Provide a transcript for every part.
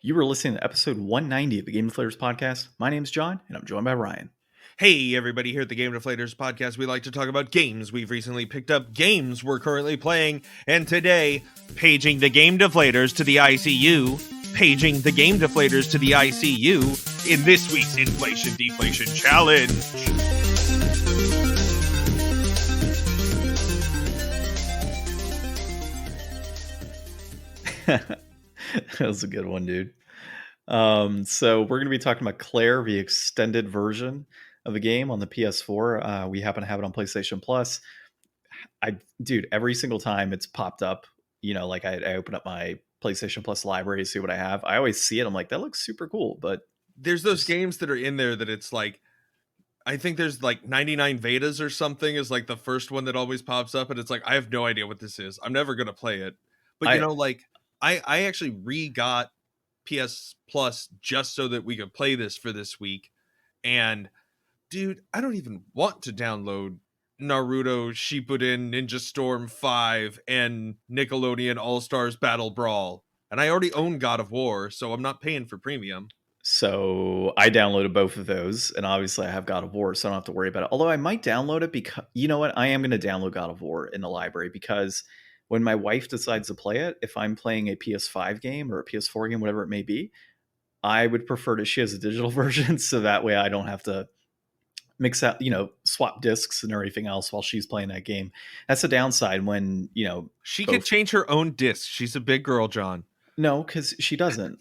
You were listening to episode 190 of the Game Deflators Podcast. My name's John, and I'm joined by Ryan. Hey, everybody, here at the Game Deflators Podcast, we like to talk about games we've recently picked up, games we're currently playing, and today, paging the Game Deflators to the ICU, paging the Game Deflators to the ICU in this week's Inflation Deflation Challenge. That was a good one, dude. So we're going to be talking about Claire, the extended version of the game on the PS4. We happen to have it on PlayStation Plus. Dude, every single time it's popped up, like I open up my PlayStation Plus library to see what I have. I always see it. I'm like, that looks super cool. But there's those games that are in there that it's like, I think there's like 99 Vedas or something is like the first one that always pops up. And it's like, I have no idea what this is. I'm never going to play it. But I actually re-got PS Plus just so that we could play this for this week. And dude, I don't even want to download Naruto Shippuden Ninja Storm 5 and Nickelodeon All-Stars Battle Brawl. And I already own God of War, so I'm not paying for premium. So I downloaded both of those, and obviously I have God of War, so I don't have to worry about it. Although I might download it because, you know what? I am going to download God of War in the library because when my wife decides to play it, if I'm playing a PS5 game or a PS4 game, whatever it may be, I would prefer that she has a digital version so that way I don't have to mix out, swap discs and everything else while she's playing that game. That's the downside when, she could change her own disc. She's a big girl, John. No, because she doesn't.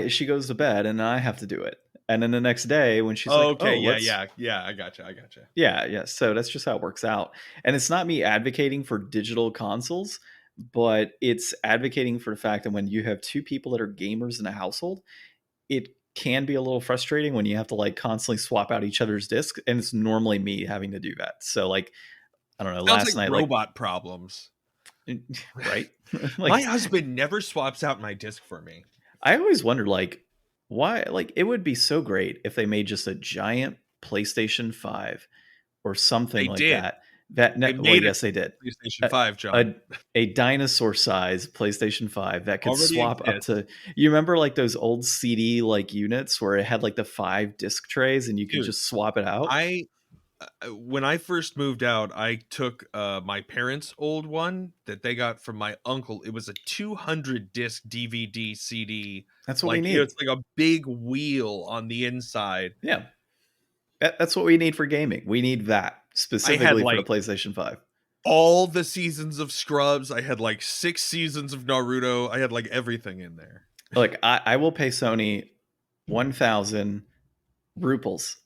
She goes to bed and I have to do it. And then the next day when she's yeah, I gotcha. Yeah. So that's just how it works out. And it's not me advocating for digital consoles, but it's advocating for the fact that when you have two people that are gamers in a household, it can be a little frustrating when you have to constantly swap out each other's discs. And it's normally me having to do that. So I don't know, last night, robot problems. Right? My husband never swaps out my disc for me. I always wondered why, it would be so great if they made just a giant PlayStation 5 or something that. Yes, they did. PlayStation 5, John. A dinosaur-sized PlayStation 5 that could swap up to. You remember those old CD units where it had the 5 disc trays and you could just swap it out? When I first moved out, I took my parents' old one that they got from my uncle. It was a 200 disc DVD CD. That's what we need. It's like a big wheel on the inside. Yeah. That's what we need for gaming. We need that specifically for the PlayStation 5. All the seasons of Scrubs. I had 6 seasons of Naruto. I had everything in there. Look, I will pay Sony 1,000 rubles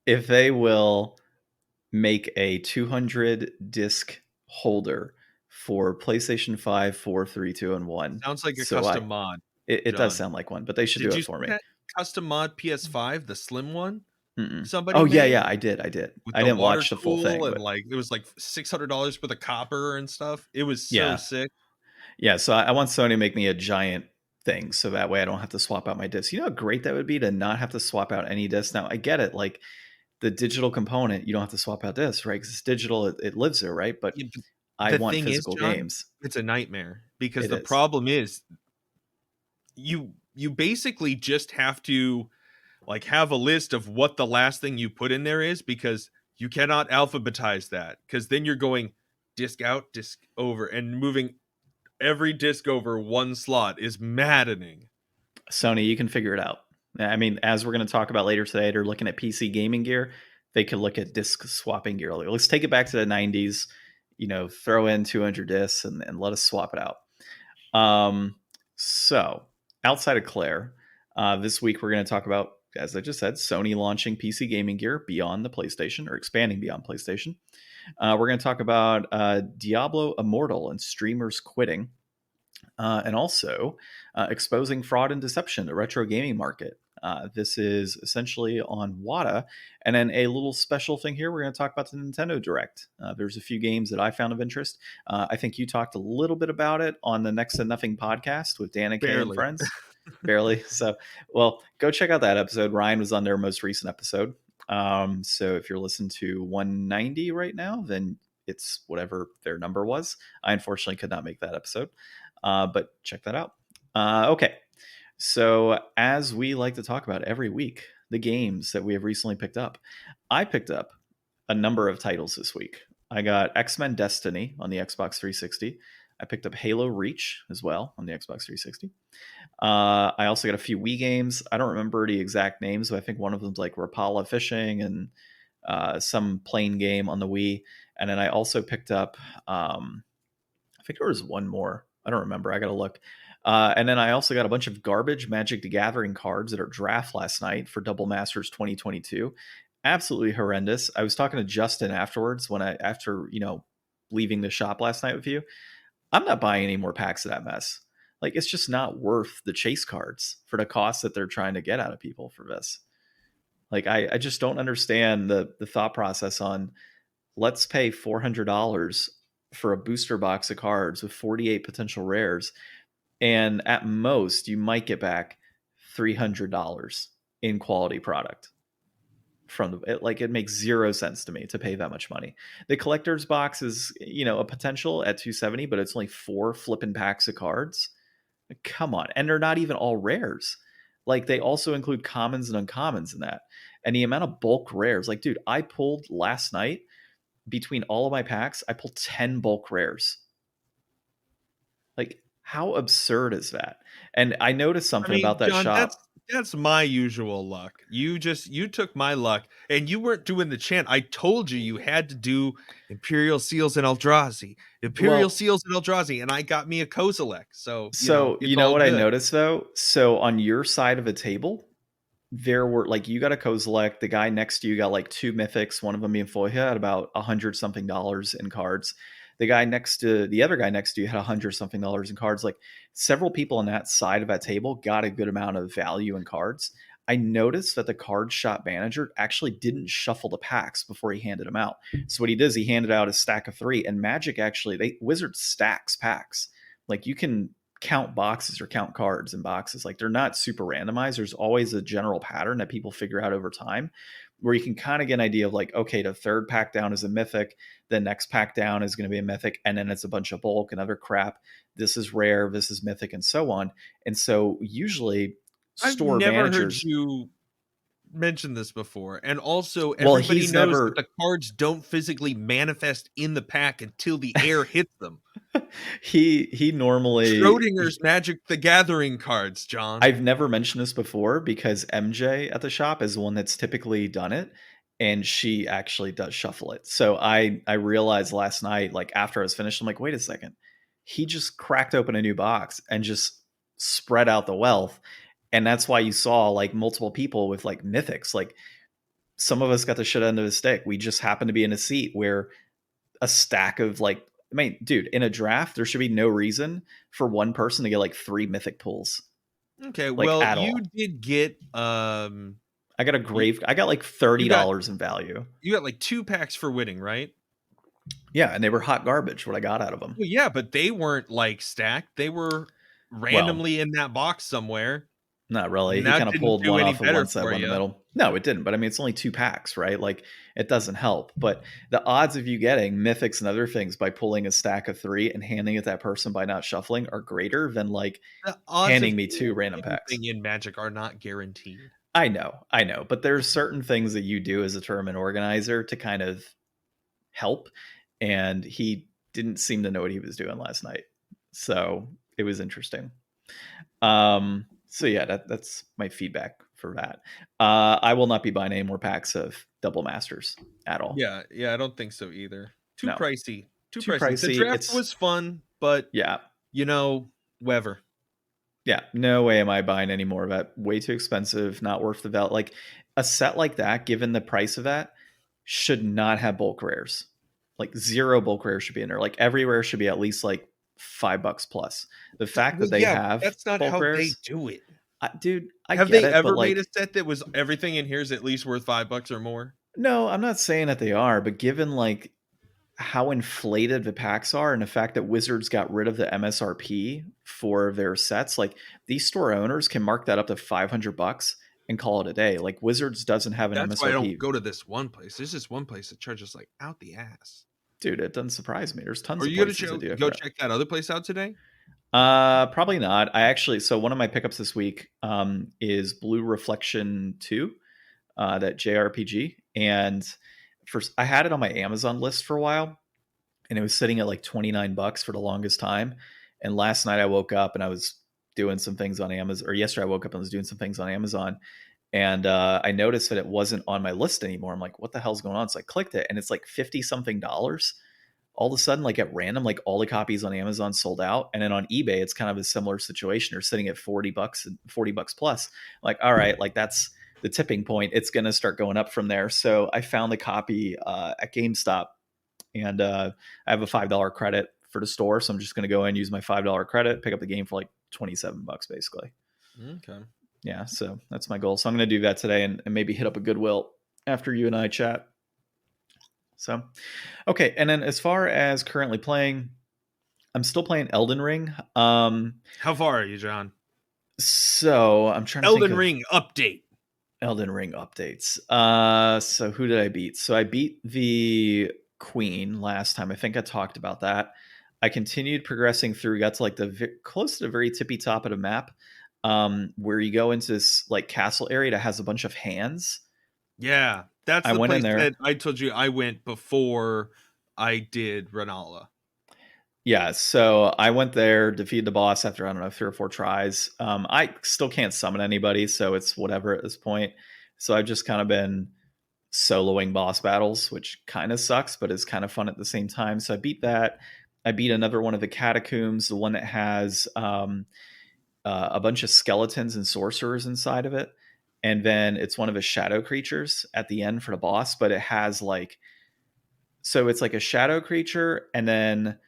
if they will make a 200 disc holder for PlayStation 5, 4, 3, 2, and 1. Sounds like a custom mod. It does sound like one, but they should do it for me. That custom mod PS5, the slim one? Mm-mm. Somebody yeah, I did. I didn't watch the full thing. And it was $600 for the copper and stuff. It was so sick. Yeah, so I want Sony to make me a giant thing so that way I don't have to swap out my discs. You know how great that would be to not have to swap out any discs? Now, I get it. The digital component, you don't have to swap out discs, right? Because it's digital, it lives there, right? But I want physical games. It's a nightmare because the problem is you basically just have to have a list of what the last thing you put in there is, because you cannot alphabetize that, because then you're going disc out, disc over, and moving every disc over one slot is maddening. Sony, you can figure it out. I mean, as we're going to talk about later today, they're looking at PC gaming gear. They could look at disc swapping gear. Let's take it back to the 90s, throw in 200 discs and let us swap it out. So outside of Claire, this week we're going to talk about, as I just said, Sony launching PC gaming gear beyond the PlayStation, or expanding beyond PlayStation. We're going to talk about Diablo Immortal and streamers quitting, and also exposing fraud and deception in the retro gaming market. This is essentially on Wata. And then a little special thing here, we're going to talk about the Nintendo Direct. There's a few games that I found of interest. I think you talked a little bit about it on the Next to Nothing podcast with Dan and Kay and friends. Barely. So, well, go check out that episode. Ryan was on their most recent episode. So if you're listening to 190 right now, then it's whatever their number was. I unfortunately could not make that episode, but check that out. Okay. So, as we like to talk about every week, the games that we have recently picked up. I picked up a number of titles this week. I got X-Men Destiny on the Xbox 360. I picked up Halo Reach as well on the Xbox 360. I also got a few Wii games. I don't remember the exact names, but I think one of them's like Rapala Fishing and some plane game on the Wii. And then I also picked up, I think there was one more. I don't remember. I got to look. And then I also got a bunch of garbage Magic the Gathering cards that are draft last night for Double Masters 2022. Absolutely horrendous. I was talking to Justin afterwards after leaving the shop last night with you. I'm not buying any more packs of that mess. Like, it's just not worth the chase cards for the cost that they're trying to get out of people for this. Like, I just don't understand the thought process on let's pay $400 for a booster box of cards with 48 potential rares. And at most, you might get back $300 in quality product from it makes zero sense to me to pay that much money. The collector's box is, a potential at 270, but it's only 4 flipping packs of cards. Come on. And they're not even all rares. Like, they also include commons and uncommons in that. And the amount of bulk rares, like, dude, I pulled last night between all of my packs, I pulled 10 bulk rares. Like, how absurd is that? And I noticed something about that John, shop. That's my usual luck. You took my luck, and you weren't doing the chant. I told you had to do Imperial Seals and Eldrazi, and I got me a Kozilek. So it's all what I good. noticed though? So on your side of a table, there were like, you got a Kozilek, the guy next to you got like 2 mythics, one of them being full. He had about $100 something in cards. The other guy next to you had $100 something in cards. Like, several people on that side of that table got a good amount of value in cards. I noticed that the card shop manager actually didn't shuffle the packs before he handed them out. So what he did is he handed out a stack of 3, and Magic Wizard stacks packs. Like, you can count boxes or count cards in boxes. Like, they're not super randomized. There's always a general pattern that people figure out over time, where you can kind of get an idea of like, okay, the third pack down is a mythic, the next pack down is going to be a mythic, and then it's a bunch of bulk and other crap. This is rare, this is mythic, and so on. And so usually store I've never managers heard you mention this before, and also everybody knows that the cards don't physically manifest in the pack until the air hits them. he normally Schrodinger's Magic the Gathering cards, John. I've never mentioned this before because MJ at the shop is the one that's typically done it, and she actually does shuffle it. So I realized last night, like after I was finished, I'm like, wait a second, he just cracked open a new box and just spread out the wealth. And that's why you saw like multiple people with like mythics. Like, some of us got the shit end of the stick. We just happened to be in a seat where a stack of like, I mean, dude, in a draft, there should be no reason for one person to get like 3 mythic pulls. Okay, like, well, at you all. did get I got I got like $30 in value. You got like 2 packs for winning, right? Yeah, and they were hot garbage what I got out of them. Well, yeah, but they weren't like stacked. They were randomly in that box somewhere. Not really. He kind of pulled one off of one side, one in the you. middle. No, it didn't. But I mean, it's only 2 packs, right? Like, it doesn't help. But the odds of you getting mythics and other things by pulling a stack of 3 and handing it to that person by not shuffling are greater than like handing me 2 random packs. In Magic are not guaranteed. I know. But there's certain things that you do as a tournament organizer to kind of help. And he didn't seem to know what he was doing last night. So it was interesting. So yeah, that's my feedback for that. I will not be buying any more packs of Double Masters at all. Yeah, I don't think so either. Too pricey. Too pricey. pricey. The draft was fun, but yeah, whatever. Yeah, no way am I buying any more of that. Way too expensive, not worth the value. Like, a set like that, given the price of that, should not have bulk rares. Like, 0 bulk rares should be in there. Like, every rare should be at least like $5 plus. The fact that they have that's not how rares, they do it. Dude, have they ever made a set that was everything in here is at least worth $5 or more? No, I'm not saying that they are, but given like how inflated the packs are and the fact that Wizards got rid of the MSRP for their sets, like, these store owners can mark that up to $500 and call it a day. Like, Wizards doesn't have an MSRP. That's why I don't go to this one place. There's this one place that charges like out the ass. Dude, it doesn't surprise me. There's tons of places that do. Go check that other place out today? Probably not. So one of my pickups this week is Blue Reflection 2, that JRPG, and first I had it on my Amazon list for a while, and it was sitting at like $29 for the longest time. And last night I woke up and I was doing some things on Amazon, or yesterday I woke up and was doing some things on Amazon, and I noticed that it wasn't on my list anymore. I'm like, what the hell's going on? So I clicked it, and it's like 50 something dollars. All of a sudden, like at random, like all the copies on Amazon sold out. And then on eBay, it's kind of a similar situation. They're sitting at $40 and $40 plus. Like, all right, like that's the tipping point. It's going to start going up from there. So I found the copy at GameStop, and I have a $5 credit for the store. So I'm just going to go in, use my $5 credit, pick up the game for like $27 basically. Okay. Yeah. So that's my goal. So I'm going to do that today, and maybe hit up a Goodwill after you and I chat. So, okay. And then as far as currently playing, I'm still playing Elden Ring. How far are you, John? So I'm trying to think Elden of Ring update. Elden Ring updates. So who did I beat? So I beat the Queen last time. I think I talked about that. I continued progressing through, got to like close to the very tippy top of the map, where you go into this like castle area that has a bunch of hands. Yeah, that's I the went in place there. that I told you I went before I did Renala. Yeah, so I went there, defeated the boss after, I don't know, 3 or 4 tries. I still can't summon anybody, so it's whatever at this point. So I've just kind of been soloing boss battles, which kind of sucks, but is kind of fun at the same time. So I beat that. I beat another one of the catacombs, the one that has a bunch of skeletons and sorcerers inside of it. And then it's one of the shadow creatures at the end for the boss, but it has like, so it's like a shadow creature and then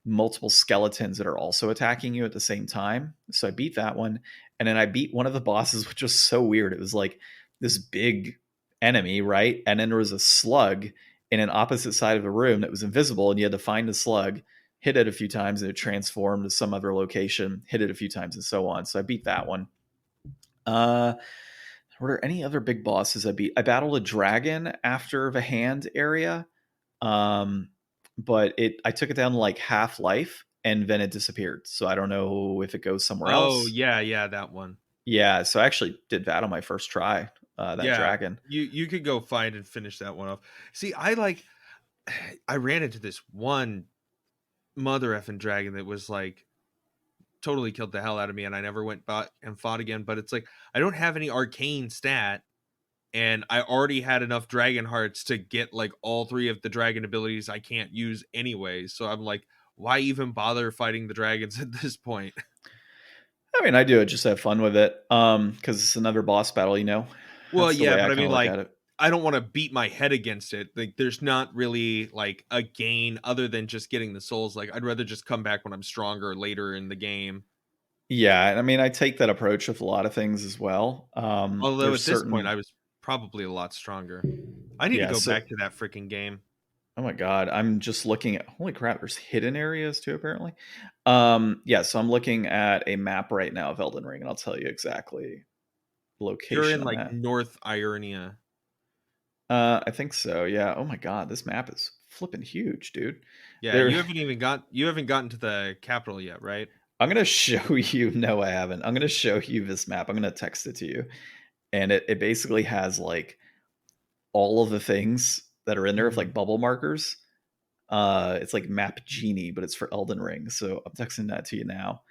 multiple skeletons that are also attacking you at the same time. So I beat that one. And then I beat one of the bosses, which was so weird. It was like this big enemy, right? And then there was a slug in an opposite side of the room that was invisible, and you had to find the slug, hit it a few times, and it transformed to some other location, hit it a few times, and so on. So I beat that one. Were there any other big bosses I beat? I battled a dragon after the hand area. But I took it down to like half life, and then it disappeared. So I don't know if it goes somewhere Oh, else. yeah, that one. Yeah, so I actually did that on my first try, that Yeah, dragon. you could go find and finish that one off. See, I ran into this one mother effing dragon that was like totally killed the hell out of me, and I never went back and fought again. But it's like I don't have any arcane stat, and I already had enough dragon hearts to get like all 3 of the dragon abilities I can't use anyway. So I'm like, why even bother fighting the dragons at this point? I mean, I do it just to have fun with it, because it's another boss battle, you know? Well, That's the yeah, way I but I kind mean, of look like, at it. I don't want to beat my head against it. Like, there's not really like a gain other than just getting the souls. Like, I'd rather just come back when I'm stronger later in the game. Yeah, I mean, I take that approach with a lot of things as well. Although There's at this point, certain, I was probably a lot stronger. I need to yeah. go So, back to that freaking game. oh my god, I'm just looking at. Holy crap! There's hidden areas too, apparently. Yeah, so I'm looking at a map right now of Elden Ring, and I'll tell you exactly the You're location in I'm like at. North Ionia. I think so. Yeah. Oh my god, this map is flipping huge, dude. Yeah, There. you haven't gotten to the capital yet, right? I'm gonna show you. No, I haven't. I'm gonna show you this map. I'm gonna text it to you, and it basically has like all of the things that are in there with Mhm. like bubble markers. It's like Map Genie, but it's for Elden Ring. So I'm texting that to you now.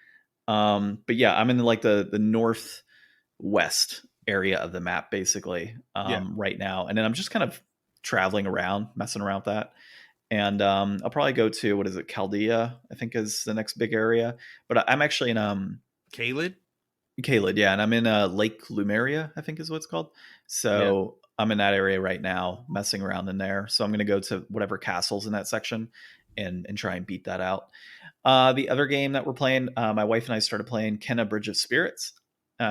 But yeah, I'm in like the northwest area of the map basically, Yeah. right now, and then I'm just kind of traveling around, messing around with that. And I'll probably go to, what is it, Chaldea, I think is the next big area. But I'm actually in Kaled? Caelid, yeah, and I'm in Lake Lumeria, I think is what it's called. Yeah. So I'm in that area right now, messing around in there. So I'm going to go to whatever castles in that section and try and beat that out. The other game that we're playing, my wife and I started playing Kenna Bridge of Spirits,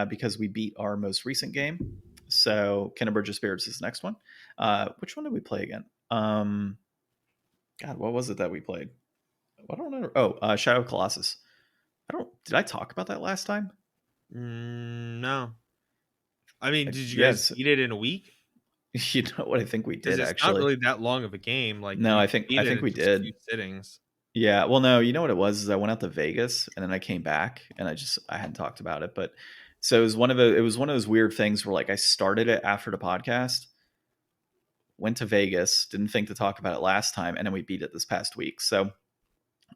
because we beat our most recent game. So Kenna Bridge of Spirits is the next one. Which one did we play again? God, what was it that we played? I don't know. Oh, Shadow of Colossus. Did I talk about that last time? No. I mean, did you guys Yes. beat it in a week? You know what I think we Because did it's not actually. really that long of a game. Like No, you I can think beat I it think in we just a few did. sittings. Yeah, well, no, you know what it was is I went out to Vegas and then I came back and I hadn't talked about it, but so it was one of those weird things where like I started it after the podcast, went to Vegas, didn't think to talk about it last time, and then we beat it this past week. So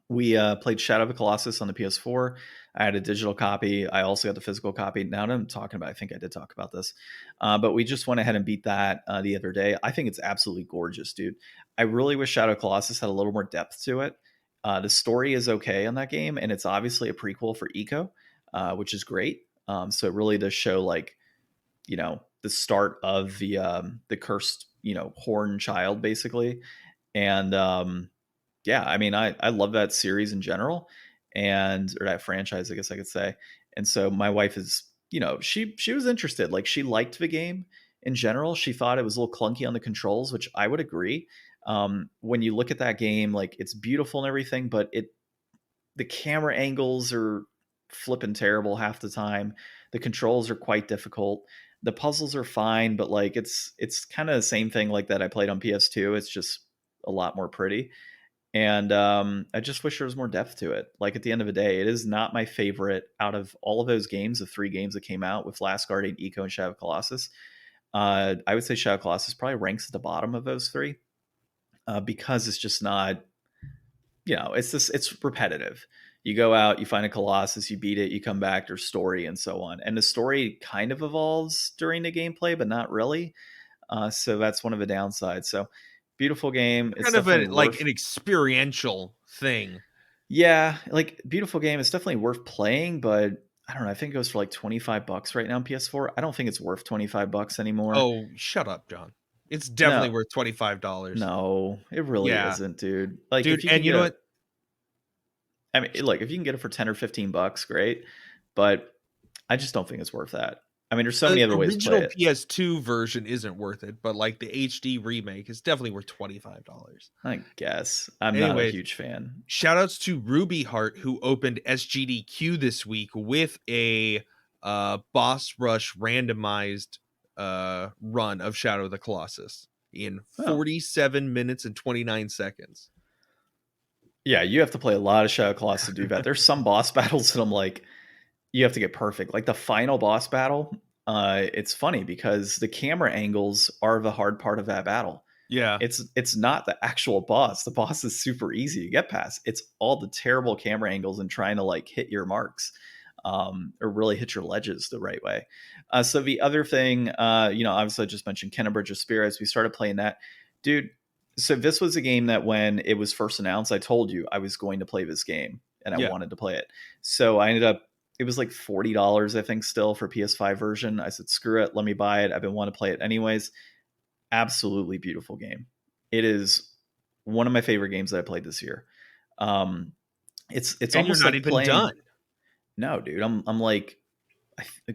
we played Shadow of the Colossus on the PS4. I had a digital copy. I also got the physical copy. Now that I'm talking about, I think I did talk about this, but we just went ahead and beat that the other day. I think it's absolutely gorgeous, dude. I really wish Shadow of the Colossus had a little more depth to it. The story is okay on that game, and it's obviously a prequel for Eco, which is great. So it really does show like the start of the cursed horn child basically, and yeah, I mean, I love that series in general, and or that franchise, I guess I could say. And so my wife is, she was interested. Like she liked the game in general. She thought it was a little clunky on the controls, which I would agree. When you look at that game, like it's beautiful and everything, but the camera angles are flipping terrible half the time. The controls are quite difficult. The puzzles are fine, but like it's kind of the same thing like that I played on PS2. It's just a lot more pretty. And I just wish there was more depth to it. Like at the end of the day, it is not my favorite out of all of those games, the three games that came out with Last Guardian, Eco, and Shadow of Colossus. I would say Shadow of Colossus probably ranks at the bottom of those three because it's just not, it's repetitive. You go out, you find a Colossus, you beat it, you come back, there's story and so on. And the story kind of evolves during the gameplay, but not really. So that's one of the downsides. So beautiful game. It's Kind of a definitely like worth. an experiential thing. Yeah, like beautiful game. It's definitely worth playing, but I don't know. I think it goes for like $25 right now on PS4. I don't think it's worth $25 anymore. Oh, shut up, John. It's definitely No, worth $25. no, it really Yeah, isn't, dude. Like dude. if you can And you get know a, what? I mean, look, if you can get it for 10 or $15, great. But I just don't think it's worth that. I mean, there's so The many other ways to play original it. PS2 version isn't worth it, but like the HD remake is definitely worth $25. I guess I'm not a Anyways, huge fan. shout outs to Ruby Heart who opened SGDQ this week with a boss rush randomized run of Shadow of the Colossus in Oh, 47 minutes and 29 seconds. yeah, you have to play a lot of Shadow Colossus to do that. There's some boss battles that I'm like, you have to get perfect. Like the final boss battle, it's funny because the camera angles are the hard part of that battle. Yeah. It's not the actual boss. The boss is super easy to get past. It's all the terrible camera angles and trying to like hit your marks, or really hit your ledges the right way. So the other thing, obviously I just mentioned Kenna Bridge of Spirits. We started playing that, dude. So this was a game that when it was first announced, I told you I was going to play this game and I Yeah. wanted to play it. So I ended up, it was like $40, I think, still for PS5 version. I said, screw it, let me buy it. I've been wanting to play it anyways. Absolutely beautiful game. It is one of my favorite games that I played this year. It's And you're almost not like even playing. done. No, dude, I'm like,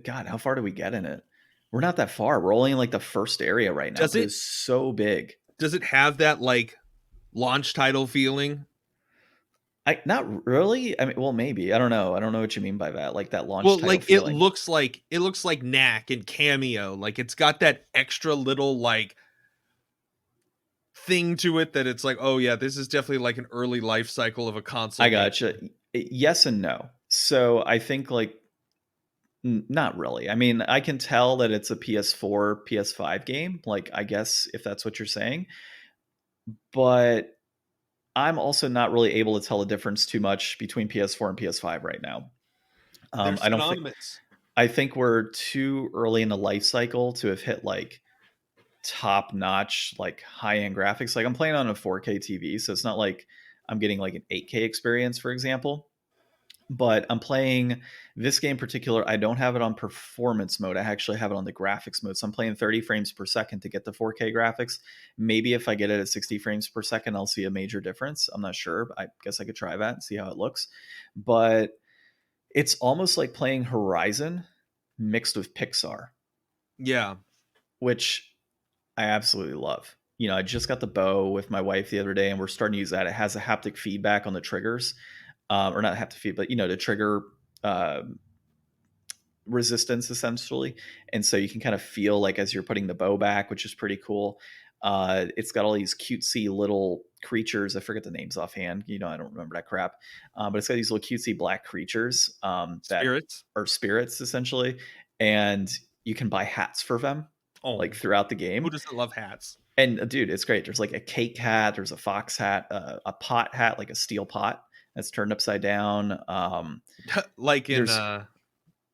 God, how far do we get in it? We're not that far. We're only in like the first area right now, Does but it it's so big. does it have that like launch title feeling? I not really. I mean, well, maybe. I don't know. I don't know what you mean by that. Like that launch Well, title like feeling. it looks like Knack and Cameo. Like it's got that extra little like thing to it that it's like, oh yeah, this is definitely like an early life cycle of a console I game. gotcha. Yes and no. So I think like not really. I mean, I can tell that it's a PS4, PS5 game. Like, I guess if that's what you're saying, but I'm also not really able to tell the difference too much between PS4 and PS5 right now. They're I don't think. synonymous. I think we're too early in the life cycle to have hit like top notch, like high end graphics. Like I'm playing on a 4K TV, so it's not like I'm getting like an 8K experience, for example. But I'm playing this game in particular. I don't have it on performance mode. I actually have it on the graphics mode. So I'm playing 30 frames per second to get the 4K graphics. Maybe if I get it at 60 frames per second, I'll see a major difference. I'm not sure. I guess I could try that and see how it looks. But it's almost like playing Horizon mixed with Pixar, Yeah. which I absolutely love. I just got the bow with my wife the other day, and we're starting to use that. It has a haptic feedback on the triggers, or not haptic feedback, but the trigger uh, resistance essentially, and so you can kind of feel like as you're putting the bow back, which is pretty cool. It's got all these cutesy little creatures. I forget the names offhand. I don't remember that crap. But it's got these little cutesy black creatures that Spirits. are spirits essentially, and you can buy hats for them Oh, like throughout the who game. doesn't love hats? And dude, it's great. There's like a cake hat, there's a fox hat, a pot hat, like a steel pot that's turned upside down. Like in There's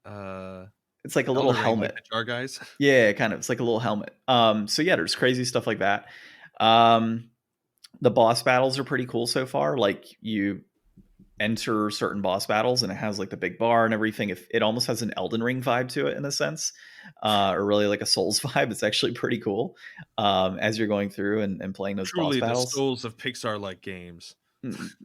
uh It's like a little Elder Ring, like helmet. the jar guys. Yeah, kind of. It's like a little helmet. So yeah, there's crazy stuff like that. Um, the boss battles are pretty cool so far. Like you enter certain boss battles and it has like the big bar and everything. If it almost has an Elden Ring vibe to it in a sense, or really like a Souls vibe. It's actually pretty cool as you're going through and playing those boss Truly the battles. souls of Pixar-like games.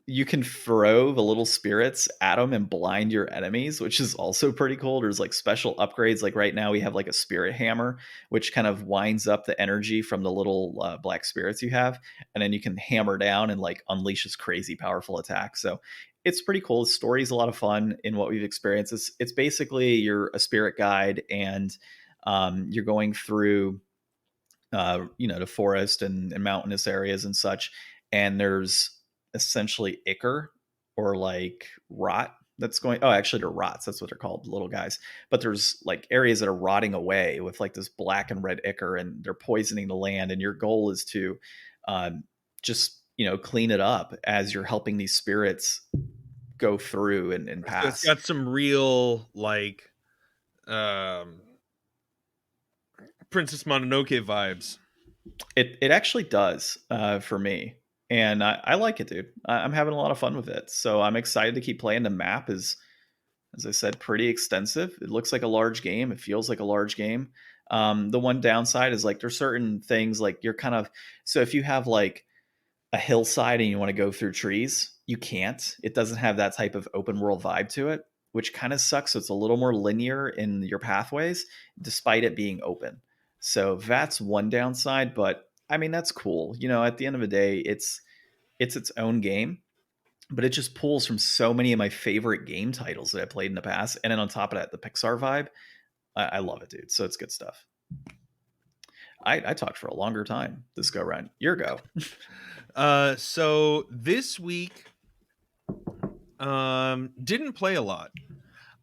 You can throw the little spirits at them and blind your enemies, which is also pretty cool. There's like special upgrades. Like right now we have like a spirit hammer, which kind of winds up the energy from the little black spirits you have. And then you can hammer down and like unleashes crazy powerful attacks. So it's pretty cool. The story's a lot of fun in what we've experienced. It's basically you're a spirit guide and you're going through the forest and mountainous areas and such. And there's essentially ichor or like rot that's going. Oh, actually, they're rots. That's what they're called, little guys. But there's like areas that are rotting away with like this black and red ichor, and they're poisoning the land. And your goal is to just clean it up as you're helping these spirits go through and So it's pass. got some real like Princess Mononoke vibes. It actually does for me, and I like it, dude. I'm having a lot of fun with it, so I'm excited to keep playing. The map is, as I said, pretty extensive. It looks like a large game. It feels like a large game. The one downside is like there's certain things like you're kind of, so if you have like a hillside and you want to go through trees, you can't. It doesn't have that type of open world vibe to it, which kind of sucks. So it's a little more linear in your pathways, despite it being open. So that's one downside, but I mean that's cool. At the end of the day, it's its own game, but it just pulls from so many of my favorite game titles that I played in the past. And then on top of that, the Pixar vibe, I love it, dude. So it's good stuff. I talked for a longer time this go round. Your go. So this week, didn't play a lot.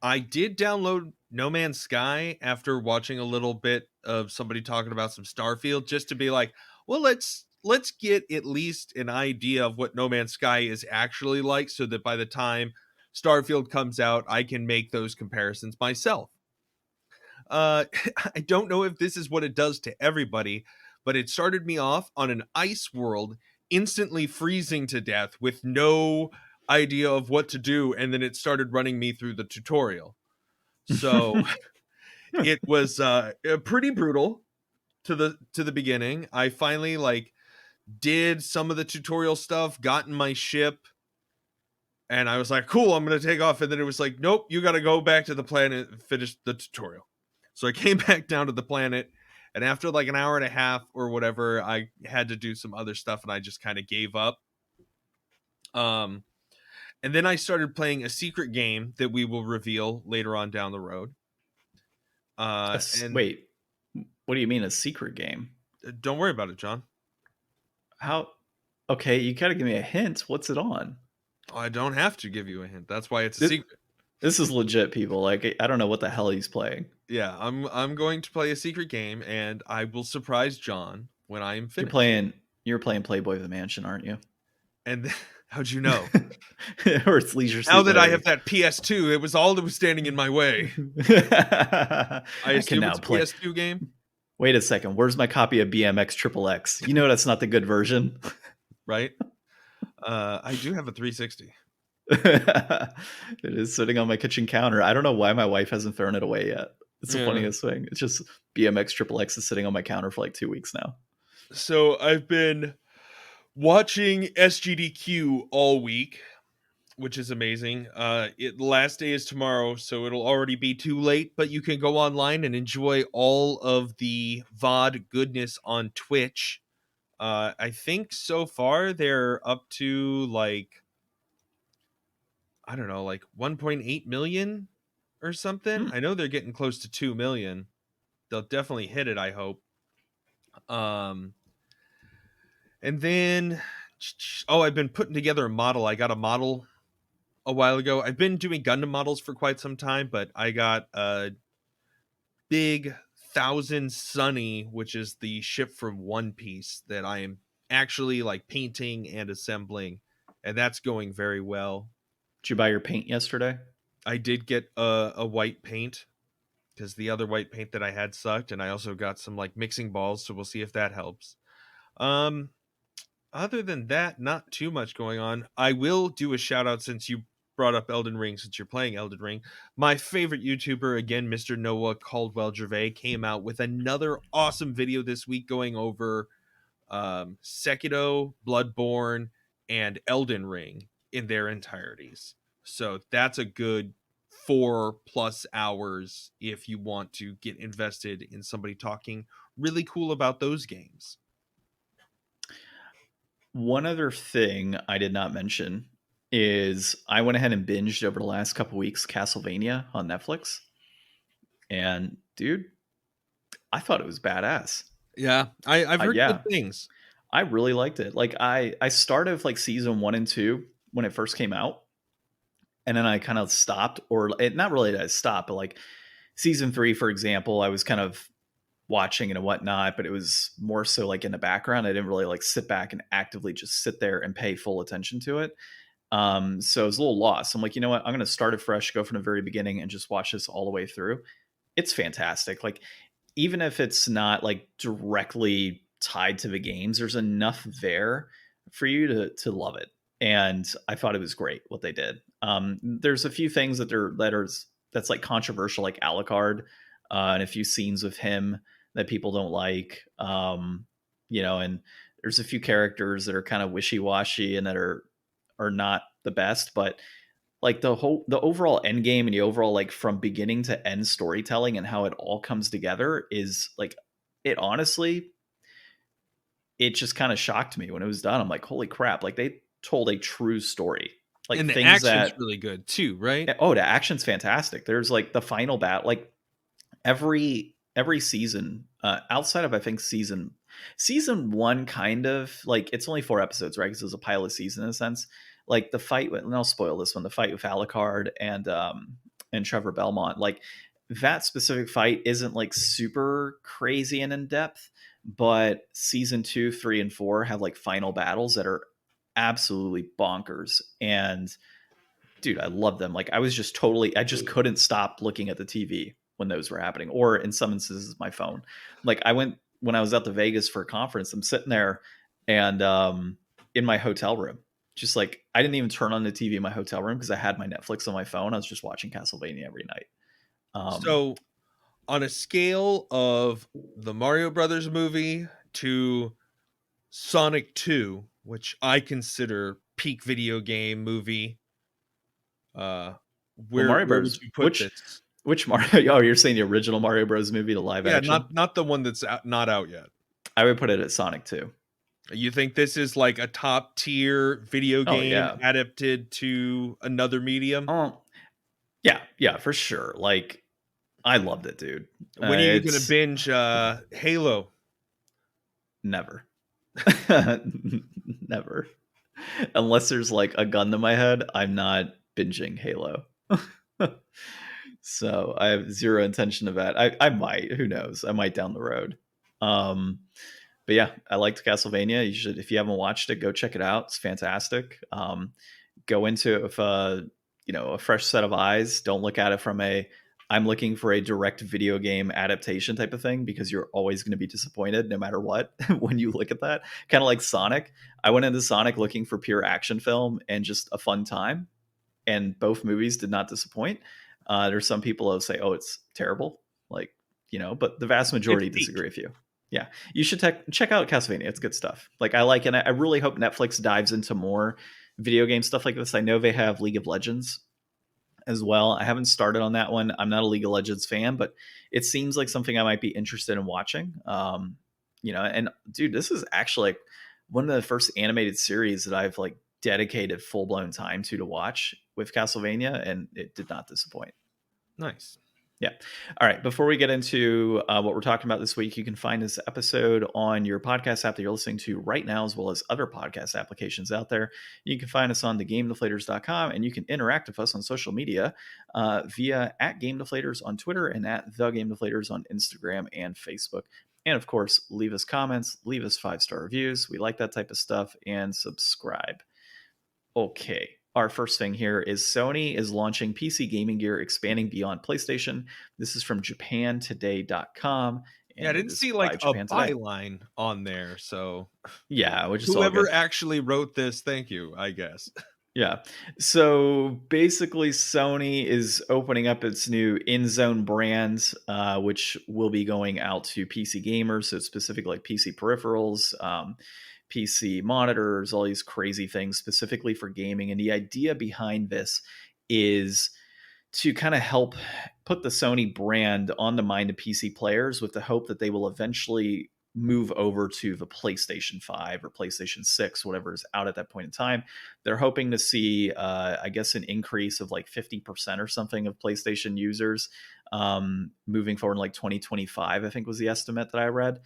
I did download No Man's Sky after watching a little bit of somebody talking about some Starfield, just to be like, well, let's get at least an idea of what No Man's Sky is actually like, so that by the time Starfield comes out, I can make those comparisons myself. I don't know if this is what it does to everybody, but it started me off on an ice world, instantly freezing to death with no idea of what to do, and then it started running me through the tutorial. So it was pretty brutal to the beginning. I finally like did some of the tutorial stuff, got in my ship, and I was like, cool, I'm gonna take off. And then it was like, nope, you gotta go back to the planet and finish the tutorial. So I came back down to the planet, and after like an hour and a half or whatever, I had to do some other stuff, and I just kind of gave up. And then I started playing a secret game that we will reveal later on down the road. And Wait, what do you mean a secret game? don't worry about it, John. How? Okay, you gotta give me a hint. What's it on? Oh, I don't have to give you a hint. That's why it's a secret. This is legit, people. Like I don't know what the hell he's playing. Yeah, I'm going to play a secret game, and I will surprise John when I am finished. You're playing Playboy the Mansion, aren't you? And how'd you know? Or it's Leisure Suit Now that Larry. I have that PS2, it was all that was standing in my way. I assume can now it's a play. PS2 game. Wait a second. Where's my copy of BMX Triple X? You know that's not the good version, right? I do have a 360. It is sitting on my kitchen counter. I don't know why my wife hasn't thrown it away yet. It's the funniest thing. It's just BMX Triple X is sitting on my counter for like 2 weeks now. So I've been watching SGDQ all week, which is amazing. The last day is tomorrow, so it'll already be too late, but you can go online and enjoy all of the VOD goodness on Twitch. I think so far they're up to like, I don't know, like 1.8 million or something. I know they're getting close to 2 million. They'll definitely hit it, I hope. And then, oh, I've been putting together a model. I got a model a while ago. I've been doing Gundam models for quite some time, but I got a big Thousand Sunny, which is the ship from One Piece that I am actually like painting and assembling, and that's going very well. Did you buy your paint yesterday? I did get a white paint because the other white paint that I had sucked, and I also got some like mixing balls, so we'll see if that helps. Um, Other than that, not too much going on. I will do a shout out since you brought up Elden Ring, since you're playing Elden Ring. My favorite YouTuber, again, Mr. Noah Caldwell Gervais, came out with another awesome video this week going over Sekiro, Bloodborne, and Elden Ring in their entireties. So that's a good 4+ hours if you want to get invested in somebody talking really cool about those games. One other thing I did not mention is I went ahead and binged over the last couple weeks Castlevania on Netflix. And dude, I thought it was badass. Yeah, I've heard Yeah, good things. I really liked it. Like I started with like season 1 and 2 when it first came out. And then I kind of stopped, or not really that I stopped, but like season 3, for example, I was kind of watching and whatnot, but it was more so like in the background. I didn't really like sit back and actively just sit there and pay full attention to it. So I was a little lost. I'm like, you know what? I'm going to start it fresh, go from the very beginning and just watch this all the way through. It's fantastic. Like, even if it's not like directly tied to the games, there's enough there for you to love it. And I thought it was great what they did. There's a few things that's like controversial, like Alucard, and a few scenes with him that people don't like. And there's a few characters that are kind of wishy-washy and that are not the best, but like the overall end game and the overall like from beginning to end storytelling and how it all comes together is like, it honestly, it just kind of shocked me when it was done. I'm like, holy crap, like they told a true story. Like And the things action's that really good too, right? oh, the action's fantastic. There's like the final battle, like every season, outside of I think season 1, kind of like it's only 4 episodes, right? Because it was a pilot season in a sense. Like the fight with, and I'll spoil this one, the fight with Alucard and Trevor Belmont, like that specific fight isn't like super crazy and in depth, but season 2, 3, and 4 have like final battles that are absolutely bonkers. And dude, I love them. Like I just couldn't stop looking at the TV when those were happening, or in some instances, my phone. Like when I was out to Vegas for a conference, I'm sitting there and in my hotel room, just like I didn't even turn on the TV in my hotel room because I had my Netflix on my phone. I was just watching Castlevania every night. So on a scale of the Mario Brothers movie to Sonic 2, which I consider peak video game movie, Mario where would Bros. you put this? Which Mario? Oh, you're saying the original Mario Bros. Movie, the live Yeah, action? not the one that's not out yet. I would put it at Sonic 2. You think this is like a top tier video Oh game yeah, adapted to another medium? oh yeah, for sure. Like I loved it, dude. When are you gonna It's binge Halo? never, never, unless there's like a gun to my head. I'm not binging Halo. So I have zero intention of that. I might, who knows? I might down the road. Um, but yeah, I liked Castlevania. You should, if you haven't watched it, go check it out. It's fantastic. Go into it with a fresh set of eyes. Don't look at it from I'm looking for a direct video game adaptation type of thing, because you're always going to be disappointed no matter what when you look at that. Kind of like Sonic. I went into Sonic looking for pure action film and just a fun time, and both movies did not disappoint. There's some people who say, "Oh, it's terrible," like but the vast majority disagree with you. Yeah, you should check out Castlevania. It's good stuff. Like I like, and I really hope Netflix dives into more video game stuff like this. I know they have League of Legends as well. I haven't started on that one. I'm not a League of Legends fan, but it seems like something I might be interested in watching. And dude, this is actually like one of the first animated series that I've like dedicated full blown time to watch with Castlevania, and it did not disappoint. Nice. Yeah. All right. Before we get into what we're talking about this week, you can find this episode on your podcast app that you're listening to right now, as well as other podcast applications out there. You can find us on thegamedeflators.com, and you can interact with us on social media via @GameDeflators on Twitter and @TheGameDeflators on Instagram and Facebook. And of course, leave us comments, leave us 5-star reviews. We like that type of stuff, and subscribe. Okay. Our first thing here is Sony is launching PC gaming gear expanding beyond PlayStation. This is from JapanToday.com. Yeah, I And it didn't is see by like a Japan Today. byline on there. So Yeah, which is all whoever good. actually wrote this, thank you, I guess. Yeah. So basically, Sony is opening up its new InZone brand, which will be going out to PC gamers. So specifically like PC peripherals, PC monitors, all these crazy things specifically for gaming. And the idea behind this is to kind of help put the Sony brand on the mind of PC players with the hope that they will eventually move over to the PlayStation 5 or PlayStation 6, whatever is out at that point in time. They're hoping to see, I guess, an increase of like 50% or something of PlayStation users moving forward in like 2025, I think was the estimate that I read.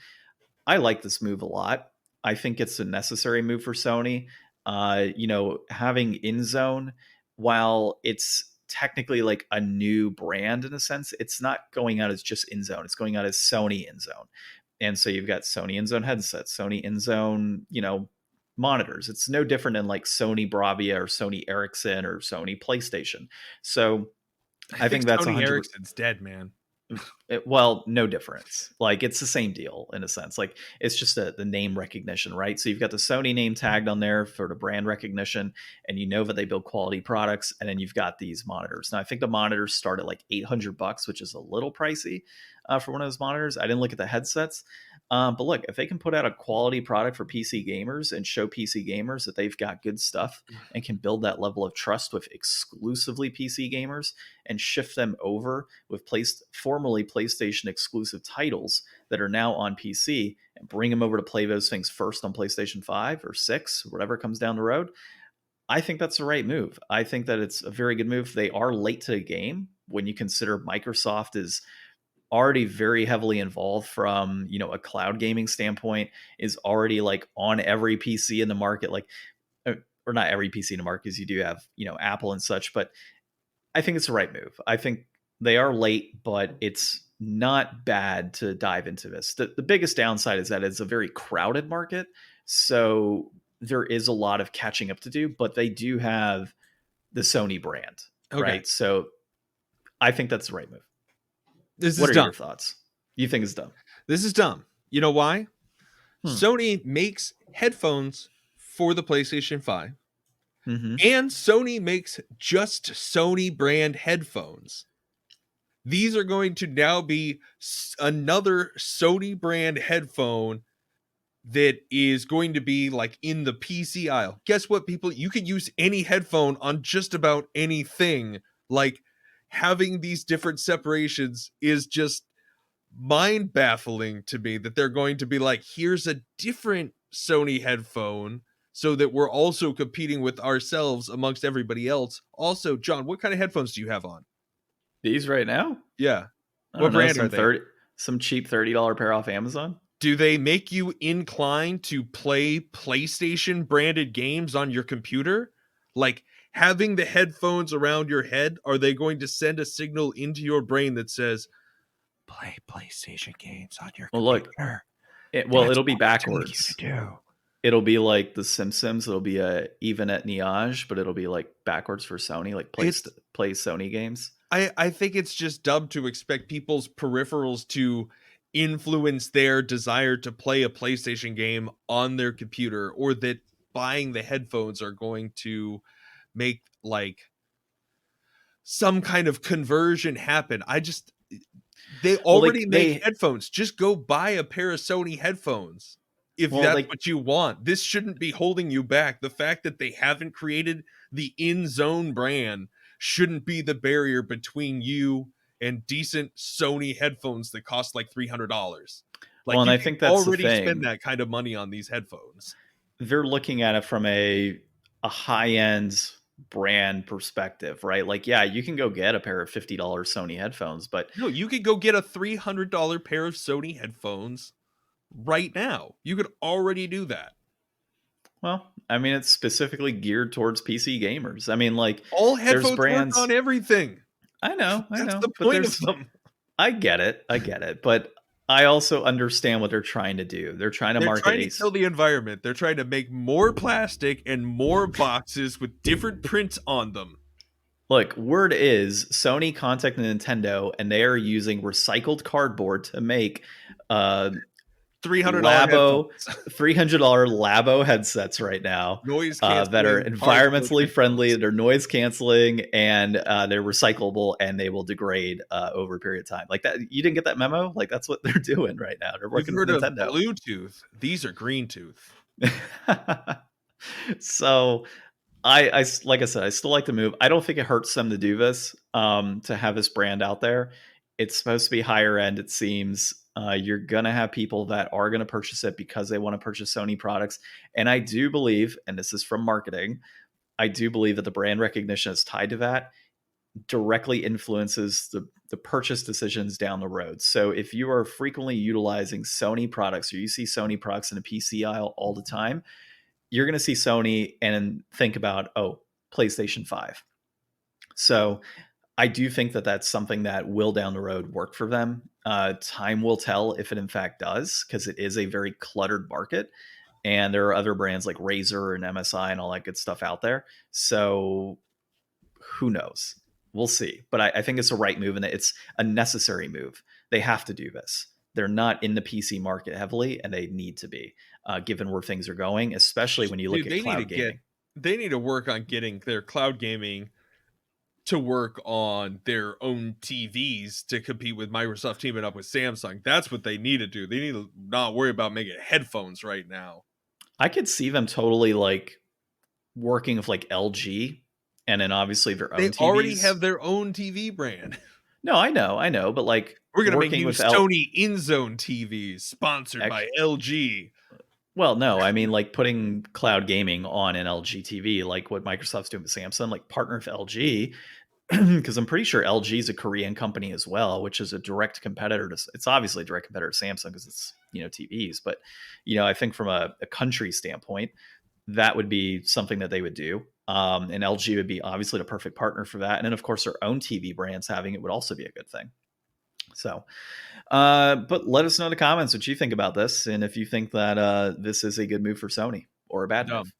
I like this move a lot. I think it's a necessary move for Sony. Having InZone, while it's technically like a new brand in a sense, it's not going out as just InZone. It's going out as Sony InZone. And so you've got Sony InZone headsets, Sony InZone, monitors. It's no different than like Sony Bravia or Sony Ericsson or Sony PlayStation. So I think that's Sony 100%. Ericsson's dead, man. Well, no difference. Like it's the same deal in a sense. Like it's just the name recognition, right? So you've got the Sony name tagged on there for the brand recognition, and you know that they build quality products. And then you've got these monitors. Now I think the monitors start at like $800, which is a little pricey for one of those monitors. I didn't look at the headsets, but look, if they can put out a quality product for PC gamers and show PC gamers that they've got good stuff and can build that level of trust with exclusively PC gamers and shift them over with formerly PlayStation exclusive titles that are now on PC and bring them over to play those things first on PlayStation 5 or 6, whatever comes down the road. I think that's the right move. I think that it's a very good move. They are late to the game when you consider Microsoft is already very heavily involved from, a cloud gaming standpoint, is already like on every PC in the market, like, or not every PC in the market, because you do have, Apple and such, but I think it's the right move. I think they are late, but it's not bad to dive into this. The biggest downside is that it's a very crowded market. So there is a lot of catching up to do, but they do have the Sony brand, right? So I think that's the right move. What are your thoughts? You think it's dumb? This is dumb. You know why? Sony makes headphones for the PlayStation 5. Mm-hmm. And Sony makes just Sony brand headphones. These are going to now be another Sony brand headphone that is going to be like in the PC aisle. Guess what, people? You can use any headphone on just about anything. Like having these different separations is just mind baffling to me that they're going to be like, here's a different Sony headphone so that we're also competing with ourselves amongst everybody else. Also, John, what kind of headphones do you have on? These right now? Yeah. What brand are they? Some cheap $30 pair off Amazon? Do they make you inclined to play PlayStation branded games on your computer? Like having the headphones around your head, are they going to send a signal into your brain that says, play PlayStation games on your computer? Look, it'll be backwards. It'll be like The Simpsons. It'll be a even at Niage, but it'll be like backwards for Sony, like play Sony games. I think it's just dumb to expect people's peripherals to influence their desire to play a PlayStation game on their computer, or that buying the headphones are going to make like some kind of conversion happen. They already make headphones. Just go buy a pair of Sony headphones. If that's what you want. This shouldn't be holding you back. The fact that they haven't created the InZone brand shouldn't be the barrier between you and decent Sony headphones that cost like $300. Like, and I think that's already spend that kind of money on these headphones. They're looking at it from a high-end brand perspective, right? Like, yeah, you can go get a pair of $50 Sony headphones, but No, you could go get a $300 pair of Sony headphones right now. You could already do that. well, I mean, it's specifically geared towards PC gamers. I mean, like, All there's headphones work on brands. everything. I know, That's the but point of there's. them. I get it, but I also understand what they're trying to do. They're trying to They're market trying to kill the environment. They're trying to make more plastic and more boxes with different prints on them. Look, word is Sony contacted Nintendo, and they are using recycled cardboard to make $300 Labo headphones. $300 Labo headsets right now Noise that are canceling, cardboard environmentally friendly. headphones. They're noise canceling, and they're recyclable, and they will degrade over a period of time. Like that, you didn't get that memo? Like that's what they're doing right now. They're You've working with heard of Nintendo. Bluetooth. These are green tooth. So I like I said, I still like the move. I don't think it hurts them to do this, to have this brand out there. It's supposed to be higher end, it seems. You're gonna have people that are gonna purchase it because they want to purchase Sony products. And I do believe, and this is from marketing, I do believe that the brand recognition is tied to that, directly influences the purchase decisions down the road. So if you are frequently utilizing Sony products, or you see Sony products in a PC aisle all the time, you're going to see Sony and think about, oh, PlayStation 5. So I do think that that's something that will down the road work for them. Time will tell if it in fact does, because it is a very cluttered market. And there are other brands like Razer and MSI and all that good stuff out there. So who knows? We'll see. But I think it's a right move, and it's a necessary move. They have to do this. They're not in the PC market heavily, and they need to be, given where things are going, especially when you look at cloud gaming. They need to work on getting their cloud gaming to work on their own TVs to compete with Microsoft teaming up with Samsung. That's what they need to do. They need to not worry about making headphones right now. I could see them totally like working with like LG, and then obviously their own TVs. They already have their own TV brand. No, I know, but like we're gonna make new Sony InZone TVs sponsored by LG. Well, no, I mean like putting cloud gaming on an LG TV, like what Microsoft's doing with Samsung, like partner with LG, because I'm pretty sure LG is a Korean company as well, which is a direct competitor to. It's obviously a direct competitor to Samsung because it's TVs, but I think from a country standpoint, that would be something that they would do. And LG would be obviously the perfect partner for that. And then of course their own TV brands having it would also be a good thing. So, but let us know in the comments what you think about this, and if you think that this is a good move for Sony or a bad move.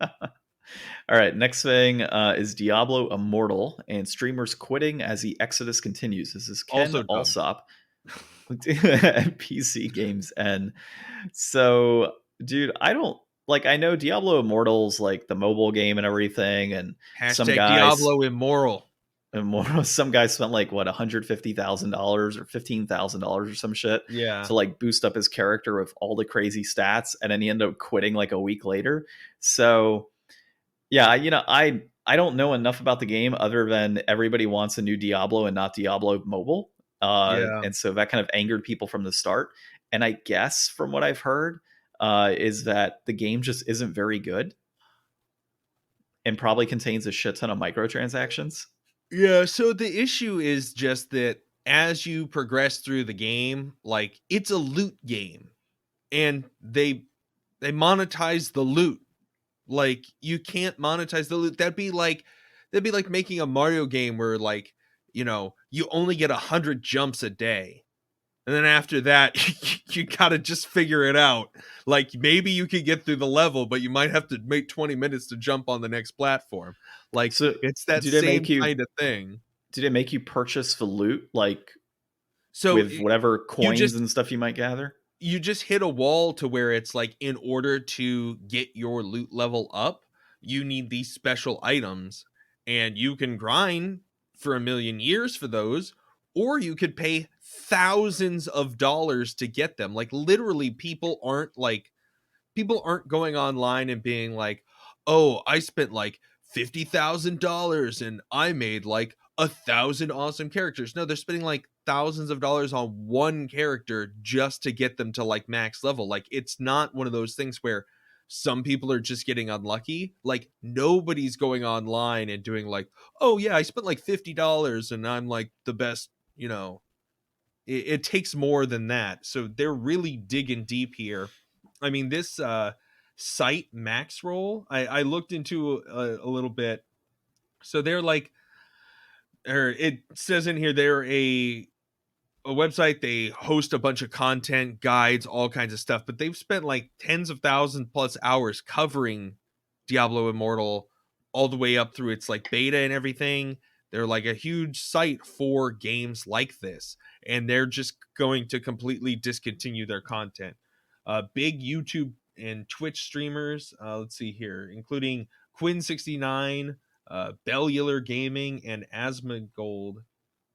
All right, next thing is Diablo Immortal, and streamers quitting as the exodus continues. This is Ken Alsop, PC Games N. So, dude, I know Diablo Immortal's like the mobile game and everything, and some guys, Diablo Immoral. Some guy spent like what $150,000 or $15,000 or some shit, to like boost up his character with all the crazy stats, and then he ended up quitting like a week later. So yeah, I don't know enough about the game other than everybody wants a new Diablo and not Diablo Mobile, and so that kind of angered people from the start. And I guess from what I've heard is that the game just isn't very good and probably contains a shit ton of microtransactions. Yeah, so the issue is just that as you progress through the game, like it's a loot game, and they monetize the loot. Like you can't monetize the loot. That'd be like making a Mario game where like, you only get 100 jumps a day. And then after that, you gotta just figure it out. Like maybe you could get through the level, but you might have to make 20 minutes to jump on the next platform. Like, so it's that same kind of thing. Did it make you purchase the loot, like with whatever coins and stuff you might gather? You just hit a wall to where it's like, in order to get your loot level up, you need these special items, and you can grind for 1,000,000 years for those, or you could pay thousands of dollars to get them. Like literally people aren't going online and being like, oh, I spent like $50,000 and I made like 1,000 awesome characters. No, they're spending like thousands of dollars on one character just to get them to like max level. Like it's not one of those things where some people are just getting unlucky. Like, nobody's going online and doing like, oh yeah, I spent like $50 and I'm like the best, you know. It takes more than that. So they're really digging deep here. I mean, this site Maxroll, I looked into a little bit. So they're like, or it says in here they're a website. They host a bunch of content, guides, all kinds of stuff, but they've spent like tens of thousands plus hours covering Diablo Immortal all the way up through its like beta and everything. They're like a huge site for games like this, and they're just going to completely discontinue their content. Big YouTube and Twitch streamers, let's see here, including Quinn69, Bellular Gaming, and Asmongold.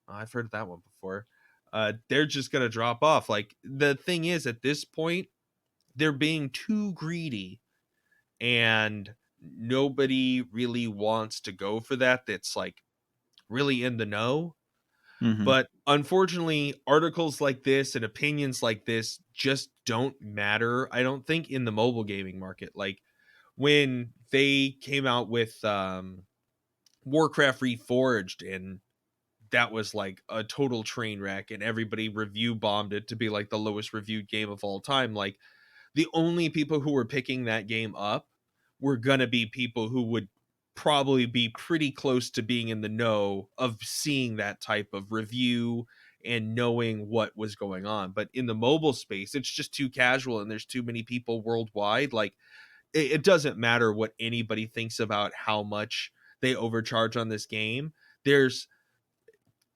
I've heard that one before. They're just gonna drop off. Like, the thing is, at this point, they're being too greedy, and nobody really wants to go for that. That's like really in the know. Mm-hmm. But unfortunately, articles like this and opinions like this just don't matter, I don't think, in the mobile gaming market. Like, when they came out with Warcraft Reforged, and that was like a total train wreck, and everybody review bombed it to be like the lowest reviewed game of all time. Like, the only people who were picking that game up were gonna be people who would probably be pretty close to being in the know of seeing that type of review and knowing what was going on. But in the mobile space, it's just too casual, and there's too many people worldwide. Like, it doesn't matter what anybody thinks about how much they overcharge on this game. There's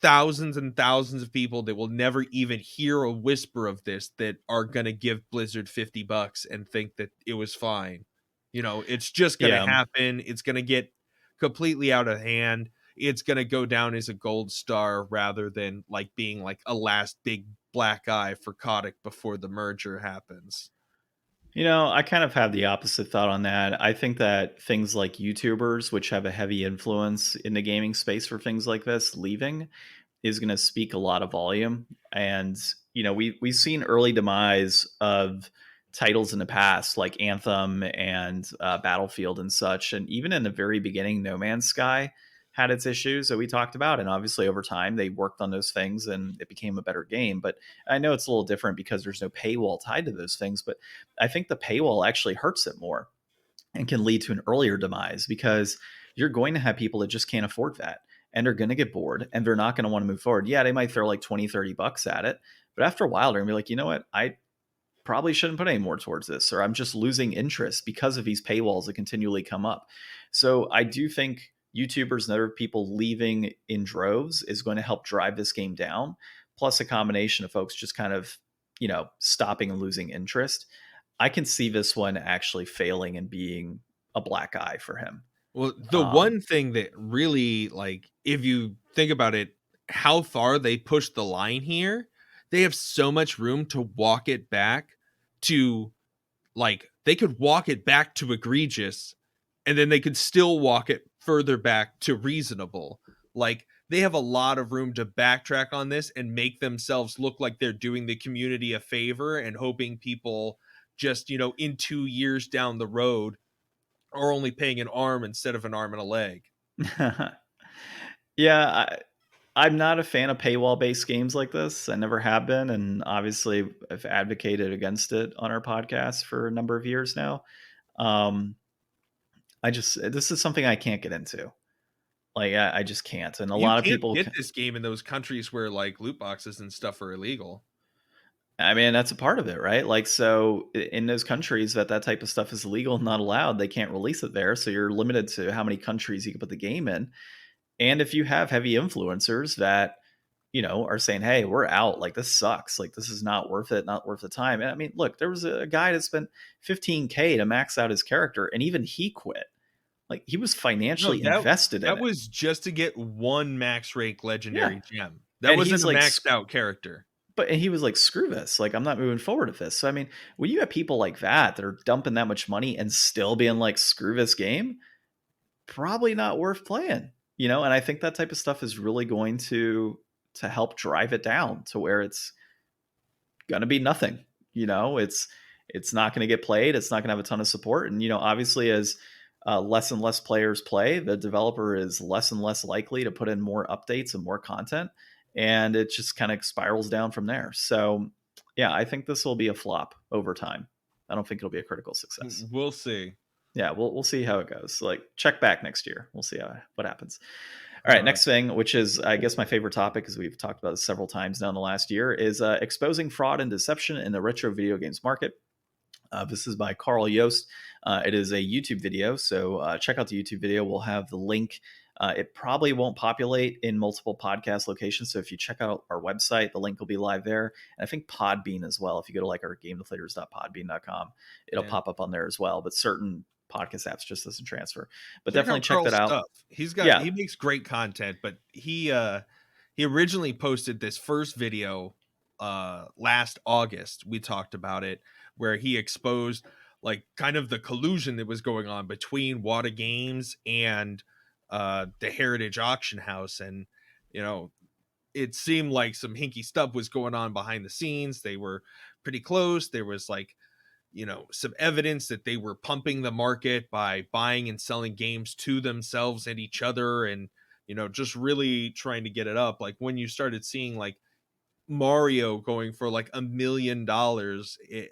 thousands and thousands of people that will never even hear a whisper of this that are going to give Blizzard $50 and think that it was fine. You know, it's just going to Yeah. happen. It's going to get completely out of hand. It's going to go down as a gold star rather than like being like a last big black eye for Kotick before the merger happens. You know, I kind of have the opposite thought on that. I think that things like YouTubers, which have a heavy influence in the gaming space for things like this, leaving is going to speak a lot of volume. And you know, we've seen early demise of titles in the past, like Anthem and Battlefield and such. And even in the very beginning, No Man's Sky had its issues that we talked about. And obviously, over time, they worked on those things and it became a better game. But I know it's a little different because there's no paywall tied to those things. But I think the paywall actually hurts it more and can lead to an earlier demise because you're going to have people that just can't afford that and they're going to get bored and they're not going to want to move forward. Yeah, they might throw like 20, $30 at it, but after a while, they're going to be like, you know what? I probably shouldn't put any more towards this, or I'm just losing interest because of these paywalls that continually come up. So I do think YouTubers and other people leaving in droves is going to help drive this game down. Plus a combination of folks just kind of, you know, stopping and losing interest. I can see this one actually failing and being a black eye for him. Well, the one thing that really, like, if you think about it, how far they push the line here, they have so much room to walk it back to, like, they could walk it back to egregious, and then they could still walk it further back to reasonable. Like, they have a lot of room to backtrack on this and make themselves look like they're doing the community a favor and hoping people just, you know, in 2 years down the road are only paying an arm instead of an arm and a leg. Yeah, I'm not a fan of paywall based games like this. I never have been, and obviously I've advocated against it on our podcast for a number of years now. This is something I can't get into. Like I just can't, and a You lot of can't people. get this game in those countries where like loot boxes and stuff are illegal. I mean, that's a part of it, right? Like, so in those countries that type of stuff is illegal, not allowed, they can't release it there. So you're limited to how many countries you can put the game in. And if you have heavy influencers that, you know, are saying, hey, we're out, like this sucks, like this is not worth it, not worth the time. And I mean, look, there was a guy that spent $15K to max out his character, and even he quit. Like, he was financially invested in it. That was just to get one max rank legendary gem. That And wasn't he's a like, maxed out character. But he was like, screw this. Like, I'm not moving forward with this. So, I mean, when you have people like that are dumping that much money and still being like, screw this game, probably not worth playing, you know? And I think that type of stuff is really going to help drive it down to where it's going to be nothing. You know, it's not going to get played. It's not going to have a ton of support. And, obviously as less and less players play, the developer is less and less likely to put in more updates and more content. And it just kind of spirals down from there. So yeah, I think this will be a flop over time. I don't think it'll be a critical success. We'll see. Yeah, we'll see how it goes. Like, check back next year. We'll see what happens. All right, next thing, which is, I guess, my favorite topic, because we've talked about this several times now in the last year, is exposing fraud and deception in the retro video games market. This is by Carl Yost. It is a YouTube video, so check out the YouTube video. We'll have the link. It probably won't populate in multiple podcast locations, so if you check out our website, the link will be live there. And I think Podbean as well. If you go to like our gamedeflators.podbean.com, it'll pop up on there as well. But certain podcast apps just doesn't transfer. But definitely check that out. Stuff. He makes great content, but he originally posted this first video last August. We talked about it, where he exposed like kind of the collusion that was going on between Wata Games and the Heritage Auction House. And it seemed like some hinky stuff was going on behind the scenes. They were pretty close. There was like some evidence that they were pumping the market by buying and selling games to themselves and each other, and just really trying to get it up. Like when you started seeing like Mario going for like $1 million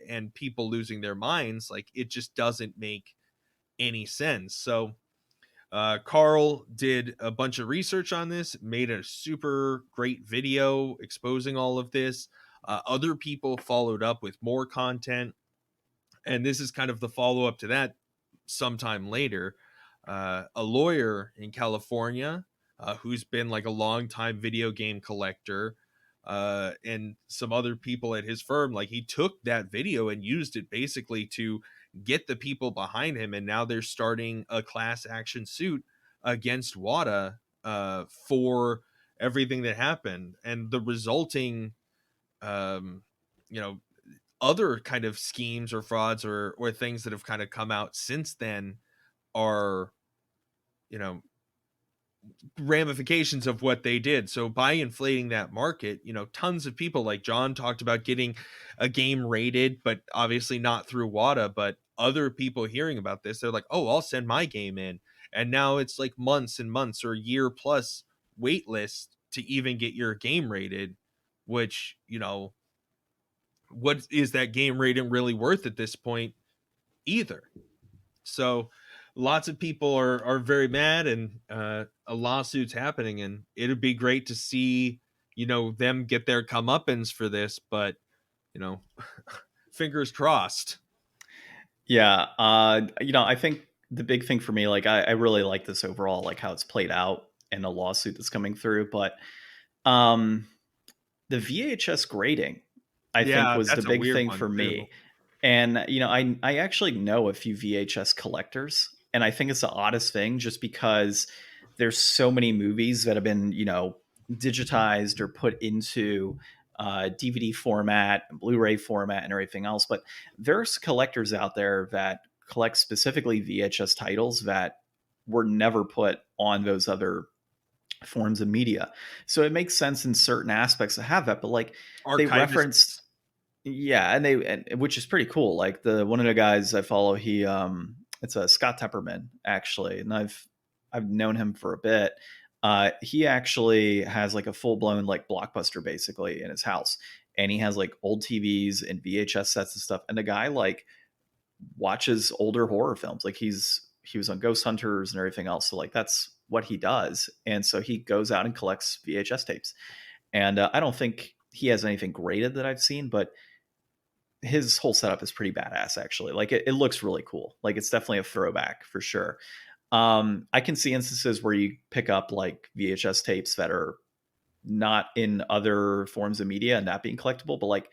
and people losing their minds, like it just doesn't make any sense. So Carl did a bunch of research on this, made a super great video exposing all of this. Other people followed up with more content, and this is kind of the follow-up to that sometime later. A lawyer in California who's been like a long time video game collector, and some other people at his firm, like he took that video and used it basically to get the people behind him, and now they're starting a class action suit against Wata for everything that happened. And the resulting other kind of schemes or frauds or things that have kind of come out since then are ramifications of what they did. So by inflating that market, tons of people, like John talked about, getting a game rated, but obviously not through Wata, but other people hearing about this, they're like, oh, I'll send my game in. And now it's like months and months or a year plus wait list to even get your game rated, which, what is that game rating really worth at this point either? So lots of people are very mad, and a lawsuit's happening, and it'd be great to see them get their comeuppance for this, but fingers crossed. Yeah, I think the big thing for me, like I really like this overall, like how it's played out and the lawsuit that's coming through, but the VHS grading, I think, was the big thing for me. And, I actually know a few VHS collectors, and I think it's the oddest thing, just because there's so many movies that have been, digitized or put into DVD format, Blu-ray format, and everything else. But there's collectors out there that collect specifically VHS titles that were never put on those other forms of media. So it makes sense in certain aspects to have that, but like they referenced, and which is pretty cool. Like one of the guys I follow, he it's a Scott Tepperman actually, and I've known him for a bit. He actually has like a full blown like Blockbuster basically in his house, and he has like old TVs and VHS sets and stuff. And the guy like watches older horror films. Like he was on Ghost Hunters and everything else. So like that's what he does. And so he goes out and collects VHS tapes. And I don't think he has anything graded that I've seen, but his whole setup is pretty badass actually. Like it looks really cool. Like it's definitely a throwback for sure. I can see instances where you pick up like VHS tapes that are not in other forms of media and not being collectible, but like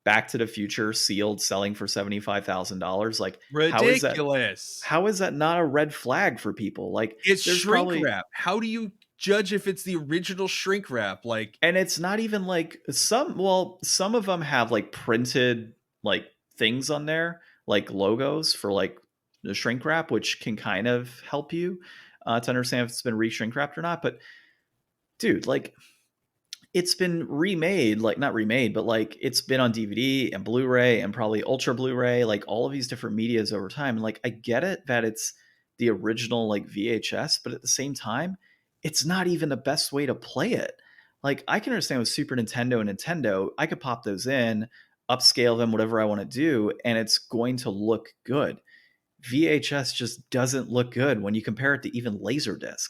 Back to the Future sealed selling for $75,000. Like ridiculous. How is that not a red flag for people? Like it's shrink wrap. How do you judge if it's the original shrink wrap? Like, and it's not even like some of them have like printed like things on there, like logos for like the shrink wrap, which can kind of help you to understand if it's been re-shrink wrapped or not. But dude, like it's been remade, like not remade, but like it's been on DVD and Blu-ray and probably Ultra Blu-ray, like all of these different medias over time. And like I get it that it's the original like VHS, but at the same time, it's not even the best way to play it. Like I can understand with Super Nintendo and Nintendo, I could pop those in, upscale them, whatever I want to do, and it's going to look good. VHS just doesn't look good when you compare it to even Laserdisc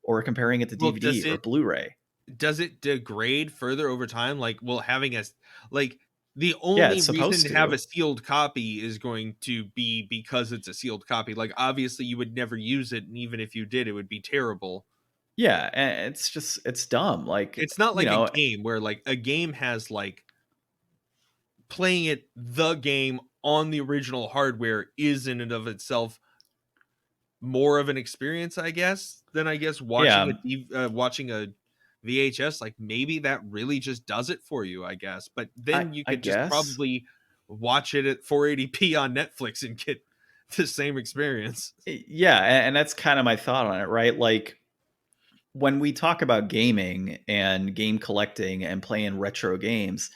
or comparing it to Well, DVD or Blu-ray. does it degrade further over time? Like, will having a like the Yeah, only it's reason supposed to have to. a sealed copy is going to be because it's a sealed copy. Like, obviously, you would never use it, and even if you did, it would be terrible. Yeah, and it's just it's dumb. Like, It's not you like a know, game where like a game has like playing it the game on the original hardware is in and of itself more of an experience, I guess, than I guess watching yeah, watching a VHS. Like maybe that really just does it for you, I guess. But I then you I could just guess. probably watch it at 480p on Netflix and get the same experience. Yeah, and that's kind of my thought on it, right? Like when we talk about gaming and game collecting and playing retro games,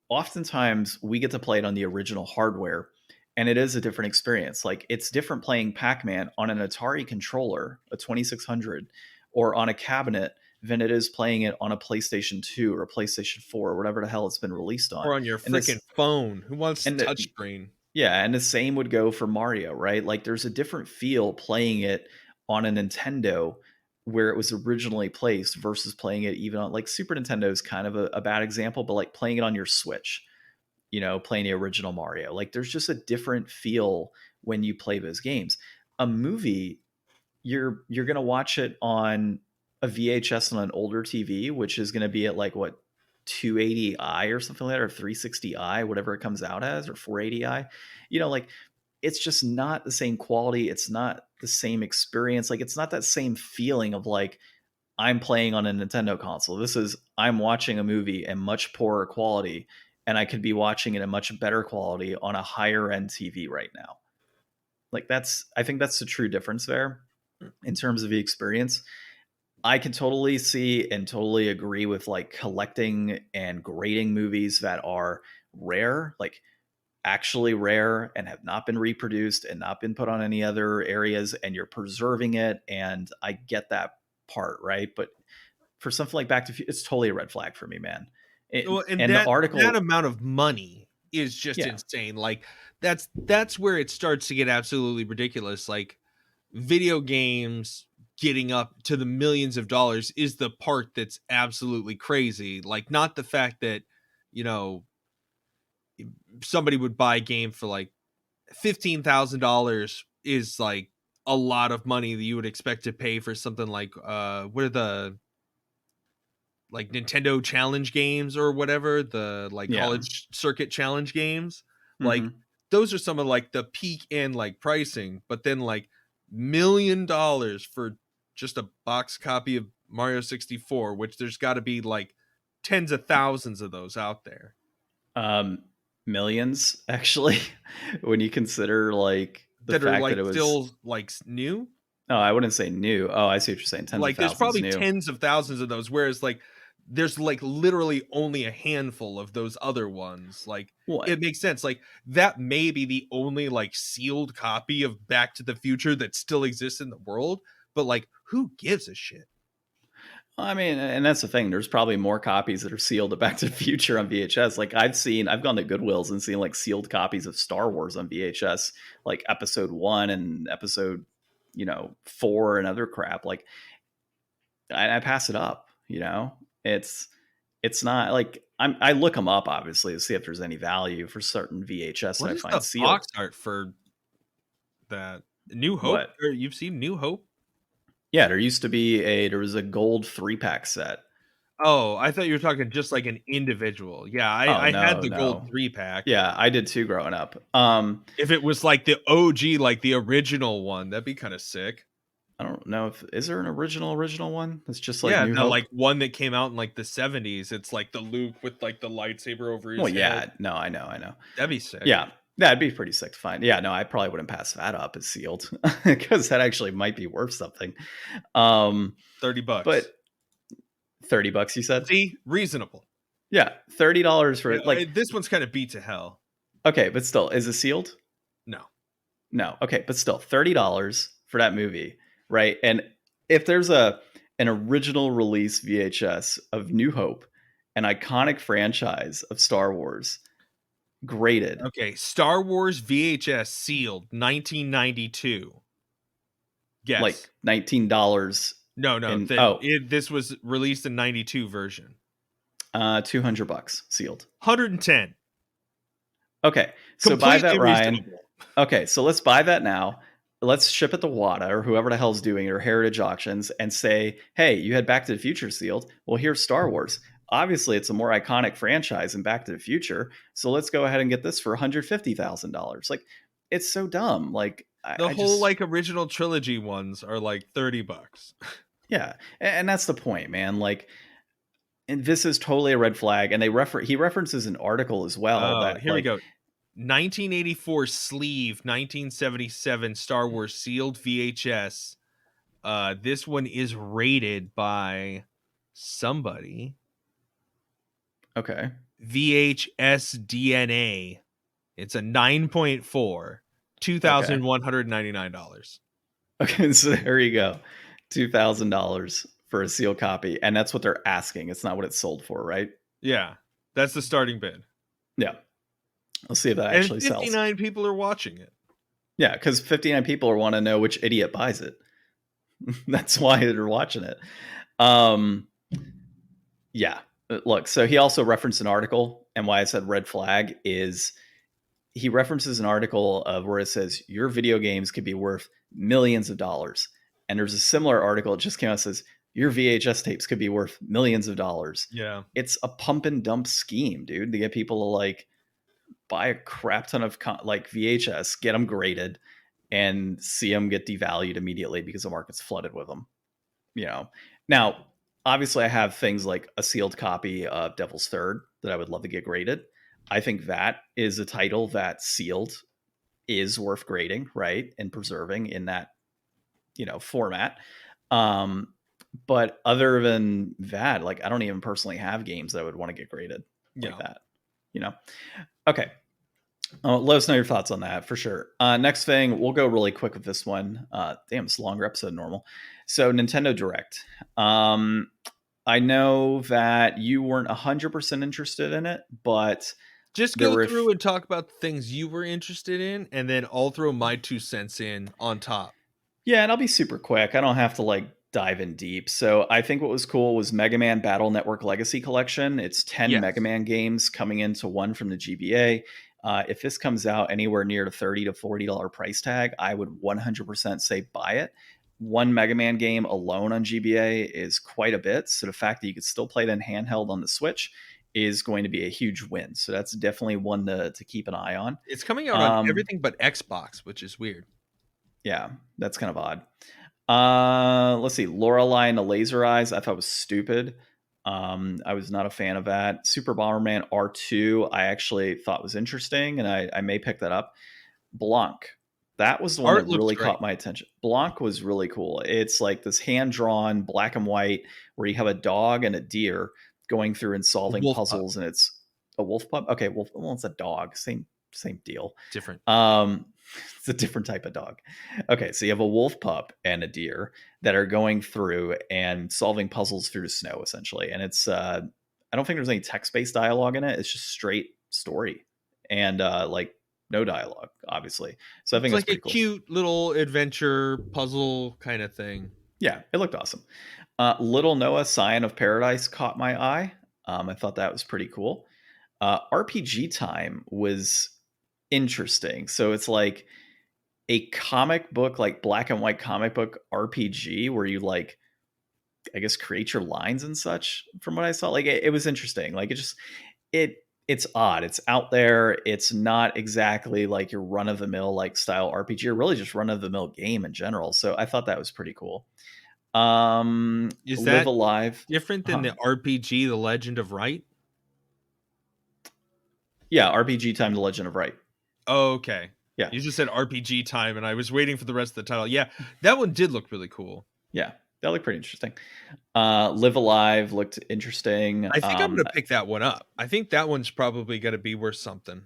oftentimes we get to play it on the original hardware, and it is a different experience. Like it's different playing Pac-Man on an Atari controller, a 2600, or on a cabinet than it is playing it on a PlayStation 2 or a PlayStation 4 or whatever the hell it's been released on. Or on your And this freaking phone. Who wants and the, touchscreen? yeah, and the same would go for Mario, right? Like there's a different feel playing it on a Nintendo where it was originally placed versus playing it even on like Super Nintendo is kind of a bad example, but like playing it on your Switch, playing the original Mario. Like there's just a different feel when you play those games. A movie, you're gonna watch it on a VHS on an older TV, which is gonna be at like what 280i or something like that, or 360i, whatever it comes out as, or 480i. Like it's just not the same quality. It's not the same experience. Like it's not that same feeling of like I'm playing on a Nintendo console. This is I'm watching a movie in much poorer quality, and I could be watching it in much better quality on a higher end TV right now. Like I think that's the true difference there in terms of the experience. I can totally see and totally agree with like collecting and grading movies that are rare, like actually rare and have not been reproduced and not been put on any other areas, and you're preserving it. And I get that part, right? But for something like Back to Future, it's totally a red flag for me, man. Well, and And the that article, amount of money is just yeah, insane. Like that's where it starts to get absolutely ridiculous. Like video games getting up to the millions of dollars is the part that's absolutely crazy. Like not the fact that, you know, somebody would buy a game for like $15,000 is like a lot of money that you would expect to pay for something like what are the like Nintendo challenge games or whatever, the like yeah, college circuit challenge games. Like hmm those are some of like the peak end like pricing, but then like $1 million for just a box copy of Mario 64, which there's got to be like tens of thousands of those out there um, millions actually, when you consider like the that are fact that like it was. still like new. Oh, I wouldn't say new. Oh, I see what you're saying. Tens of Like there's thousands probably new. tens of thousands of those, whereas like there's like literally only a handful of those other ones. Like What? it makes sense. Like that may be the only like sealed copy of Back to the Future that still exists in the world, but like who gives a shit? I mean, and that's the thing. There's probably more copies that are sealed of Back to the Future on VHS. Like I've gone to Goodwills and seen like sealed copies of Star Wars on VHS, like Episode 1 and Episode, 4 and other crap. Like I pass it up. It's it's not like I look them up obviously to see if there's any value for certain VHS that What I is find the sealed. box art for that? New Hope? What? Or you've seen New Hope? Yeah, there was a gold 3-pack set. Oh, I thought you were talking just like an individual. Yeah, Oh I had no, the gold no. 3-pack. Yeah, I did too growing up. If it was like the OG, like the original one, that'd be kind of sick. I don't know if is there an original one that's just like Yeah, New the Hope. like one that came out in like the 70s. It's like the Luke with like the lightsaber over Well, his head. yeah, no, I know. That'd be sick. Yeah, that'd be pretty sick to find. Yeah, no, I probably wouldn't pass that up as sealed because that actually might be worth something. Um, $30. but $30 you said? See, reasonable. Yeah, $30 for it. Like, this one's kind of beat to hell. Okay, but still, is it sealed? No. Okay, but still, $30 for that movie, right? And if there's an original release VHS of New Hope, an iconic franchise of Star Wars, graded. Okay, Star Wars VHS sealed 1992. Guess. Like $19. No. This was released in 92 version. $200 sealed. 110. Okay, so buy that, Ryan. Okay, so let's buy that now. Let's ship it to Wata or whoever the hell's doing it, or Heritage Auctions, and say, hey, you had Back to the Future sealed. Well, here's Star Wars. Obviously, it's a more iconic franchise than Back to the Future, so let's go ahead and get this for $150,000. Like, it's so dumb. Like, the whole like original trilogy ones are like $30. Yeah, and that's the point, man. Like, and this is totally a red flag. And he references an article as well. Here we go. 1984 sleeve, 1977 Star Wars sealed VHS. This one is rated by somebody. Okay. VHS DNA. It's a 9.4, $2,199. Okay, so there you go. $2,000 for a sealed copy. And that's what they're asking. It's not what it's sold for, right? Yeah. That's the starting bid. Yeah. Let's see if that actually sells. 59 people are watching it. Yeah, because 59 people want to know which idiot buys it. That's why they're watching it. Yeah. Look, so he also referenced an article, and why I said red flag is he references an article of where it says your video games could be worth millions of dollars. And there's a similar article, it just came out, that says your VHS tapes could be worth millions of dollars. Yeah. It's a pump and dump scheme, dude, to get people to like buy a crap ton of like VHS, get them graded, and see them get devalued immediately because the market's flooded with them. You know, now obviously I have things like a sealed copy of Devil's Third that I would love to get graded. I think that is a title that sealed is worth grading, right, and preserving in that, you know, format. But other than that, like, I don't even personally have games that I would want to get graded like that, you know. Okay. Let us know your thoughts on that for sure. Next thing, we'll go really quick with this one. Damn, it's a longer episode than normal. So Nintendo Direct. I know that you weren't 100% interested in it, but just go through and talk about the things you were interested in, and then I'll throw my 2 cents in on top. Yeah, and I'll be super quick. I don't have to like dive in deep. So I think what was cool was Mega Man Battle Network Legacy Collection. It's 10 Mega Man games coming into one from the GBA. If this comes out anywhere near the $30 to $40 price tag, I would 100% say buy it. One Mega Man game alone on GBA is quite a bit. So the fact that you could still play it in handheld on the Switch is going to be a huge win. So that's definitely one to keep an eye on. It's coming out on everything but Xbox, which is weird. Yeah, that's kind of odd. Let's see. Lorelei and the Laser Eyes, I thought was stupid. I was not a fan of that. Super Bomberman R2, I actually thought was interesting, and I may pick that up. Blanc, that was the one that really caught my attention. Blanc was really cool. It's like this hand-drawn black and white where you have a dog and a deer going through and solving puzzles, and it's a wolf pup. Okay, well, it's a dog. Same deal. Different. It's a different type of dog. Okay, so you have a wolf pup and a deer that are going through and solving puzzles through the snow, essentially. And it's I don't think there's any text-based dialogue in it. It's just straight story and like no dialogue, obviously. So I think it's like a cool, cute little adventure puzzle kind of thing. Yeah, it looked awesome. Little Noah, Scion of Paradise caught my eye. I thought that was pretty cool. RPG Time was interesting. So it's like a comic book, like black and white comic book RPG where you like, I guess, create your lines and such from what I saw. Like it was interesting. Like it's odd. It's out there. It's not exactly like your run of the mill like style RPG, or really just run of the mill game in general. So I thought that was pretty cool. Is that Live Alive different than the RPG, The Legend of Wright? Yeah, RPG Time, The Legend of Wright. Oh, okay. Yeah. You just said RPG Time, and I was waiting for the rest of the title. Yeah, that one did look really cool. Yeah. That looked pretty interesting. Live Alive looked interesting. I think I'm gonna pick that one up. I think that one's probably gonna be worth something.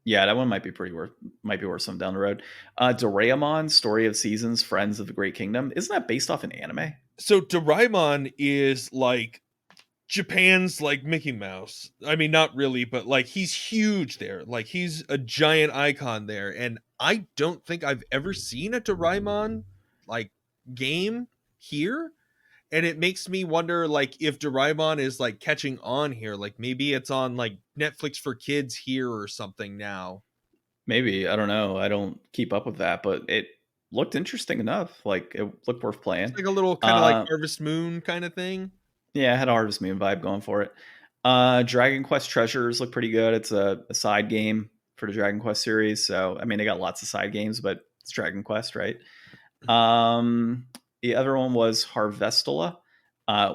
Yeah, that one might be worth some down the road. Doraemon, Story of Seasons, Friends of the Great Kingdom. Isn't that based off an anime? So Doraemon is like Japan's like Mickey Mouse. I mean, not really, but like he's huge there. Like he's a giant icon there. And I don't think I've ever seen a Doraemon like game here. And it makes me wonder like if Doraemon is like catching on here. Like maybe it's on like Netflix for kids here or something now. Maybe. I don't know. I don't keep up with that, but it looked interesting enough. Like it looked worth It's playing. like a little kind of like Harvest Moon kind of thing. Yeah, it had a Harvest Moon vibe going for it. Dragon Quest Treasures look pretty good. It's a side game for the Dragon Quest series. So, I mean, they got lots of side games, but it's Dragon Quest, right? The other one was Harvestella,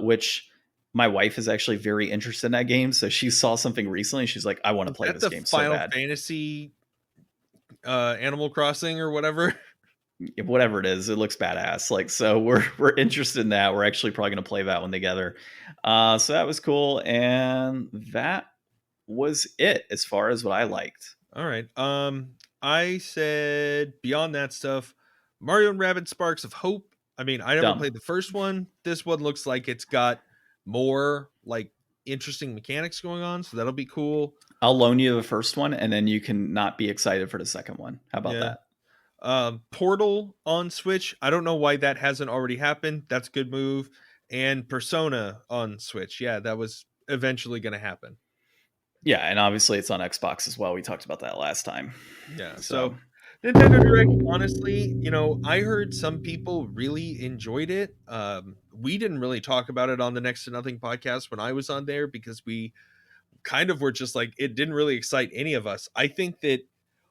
which my wife is actually very interested in that game. So she saw something recently. She's like, I want to play this game so Final bad. Fantasy Animal Crossing or whatever. Whatever it is, it looks badass. Like, so we're interested in that. We're actually probably going to play that one together. So that was cool, and that was it as far as what I liked. All right. I said beyond that stuff, Mario and Rabbids Sparks of Hope. I mean, I never played the first one. This one looks like it's got more like interesting mechanics going on, so that'll be cool. I'll loan you the first one, and then you can not be excited for the second one. How about that? Portal on Switch. I don't know why that hasn't already happened. That's a good move. And Persona on Switch. Yeah, that was eventually going to happen. Yeah, and obviously it's on Xbox as well. We talked about that last time. Yeah, so Nintendo Direct, honestly, you know, I heard some people really enjoyed it. We didn't really talk about it on the Next to Nothing podcast when I was on there because we kind of were just like, it didn't really excite any of us. I think that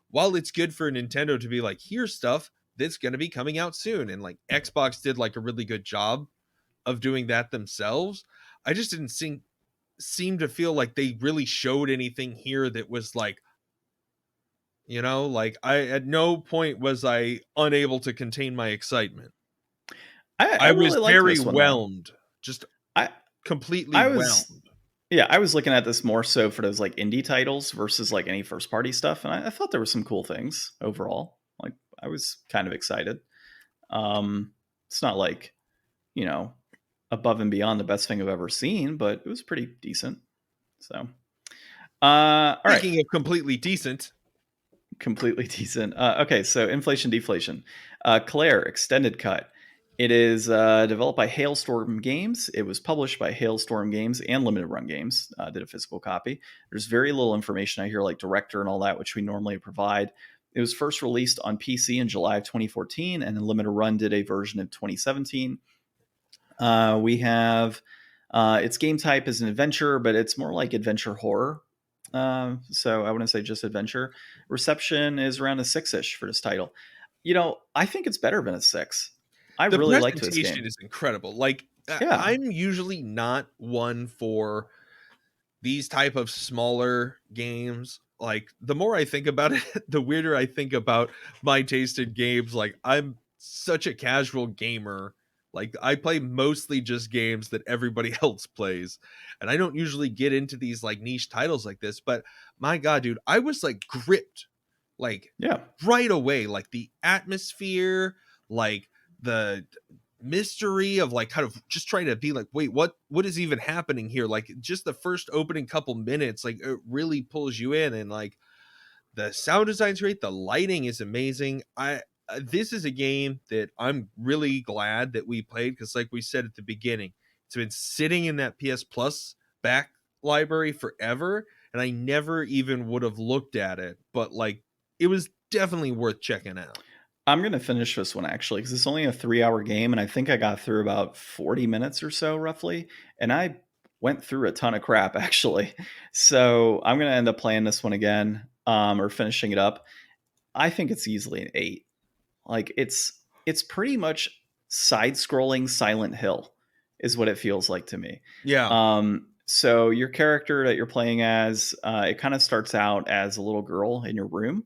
while it's good for Nintendo to be like, here's stuff that's going to be coming out soon, and like Xbox did like a really good job of doing that themselves, I just didn't seem to feel like they really showed anything here that was like, you know, like I at no point was I unable to contain my excitement. I was really very whelmed, just completely whelmed. Yeah, I was looking at this more so for those like indie titles versus like any first party stuff, and I thought there were some cool things overall. Like I was kind of excited. It's not like, you know, above and beyond the best thing I've ever seen, but it was pretty decent. So, all right. Speaking of completely decent. Okay, so inflation deflation. Claire extended cut. It is developed by Hailstorm Games. It was published by Hailstorm Games and Limited Run Games. Did a physical copy. There's very little information I hear, like director and all that, which we normally provide. It was first released on PC in July of 2014, and then Limited Run did a version of 2017. We have its game type is an adventure, but it's more like adventure horror. So I wouldn't say just adventure. Reception is around a 6-ish for this title. You know, I think it's better than a 6. I really like this game. The presentation is incredible. Like, yeah. I'm usually not one for these type of smaller games. Like, the more I think about it, the weirder I think about my taste in games. Like, I'm such a casual gamer. Like, I play mostly just games that everybody else plays. And I don't usually get into these, like, niche titles like this. But, my God, dude, I was, like, gripped. Like, right away. Like, the atmosphere, like, the mystery of like kind of just trying to be like, wait, what is even happening here? Like just the first opening couple minutes, like it really pulls you in, and like the sound design's great, the lighting is amazing. This is a game that I'm really glad that we played, because like we said at the beginning, it's been sitting in that PS Plus back library forever, and I never even would have looked at it, but like it was definitely worth checking out. I'm going to finish this one actually, because it's only a 3-hour game, and I think I got through about 40 minutes or so roughly, and I went through a ton of crap actually. So I'm going to end up playing this one again, or finishing it up. I think it's easily an 8. Like it's pretty much side-scrolling Silent Hill is what it feels like to me. Yeah. So your character that you're playing as, it kind of starts out as a little girl in your room,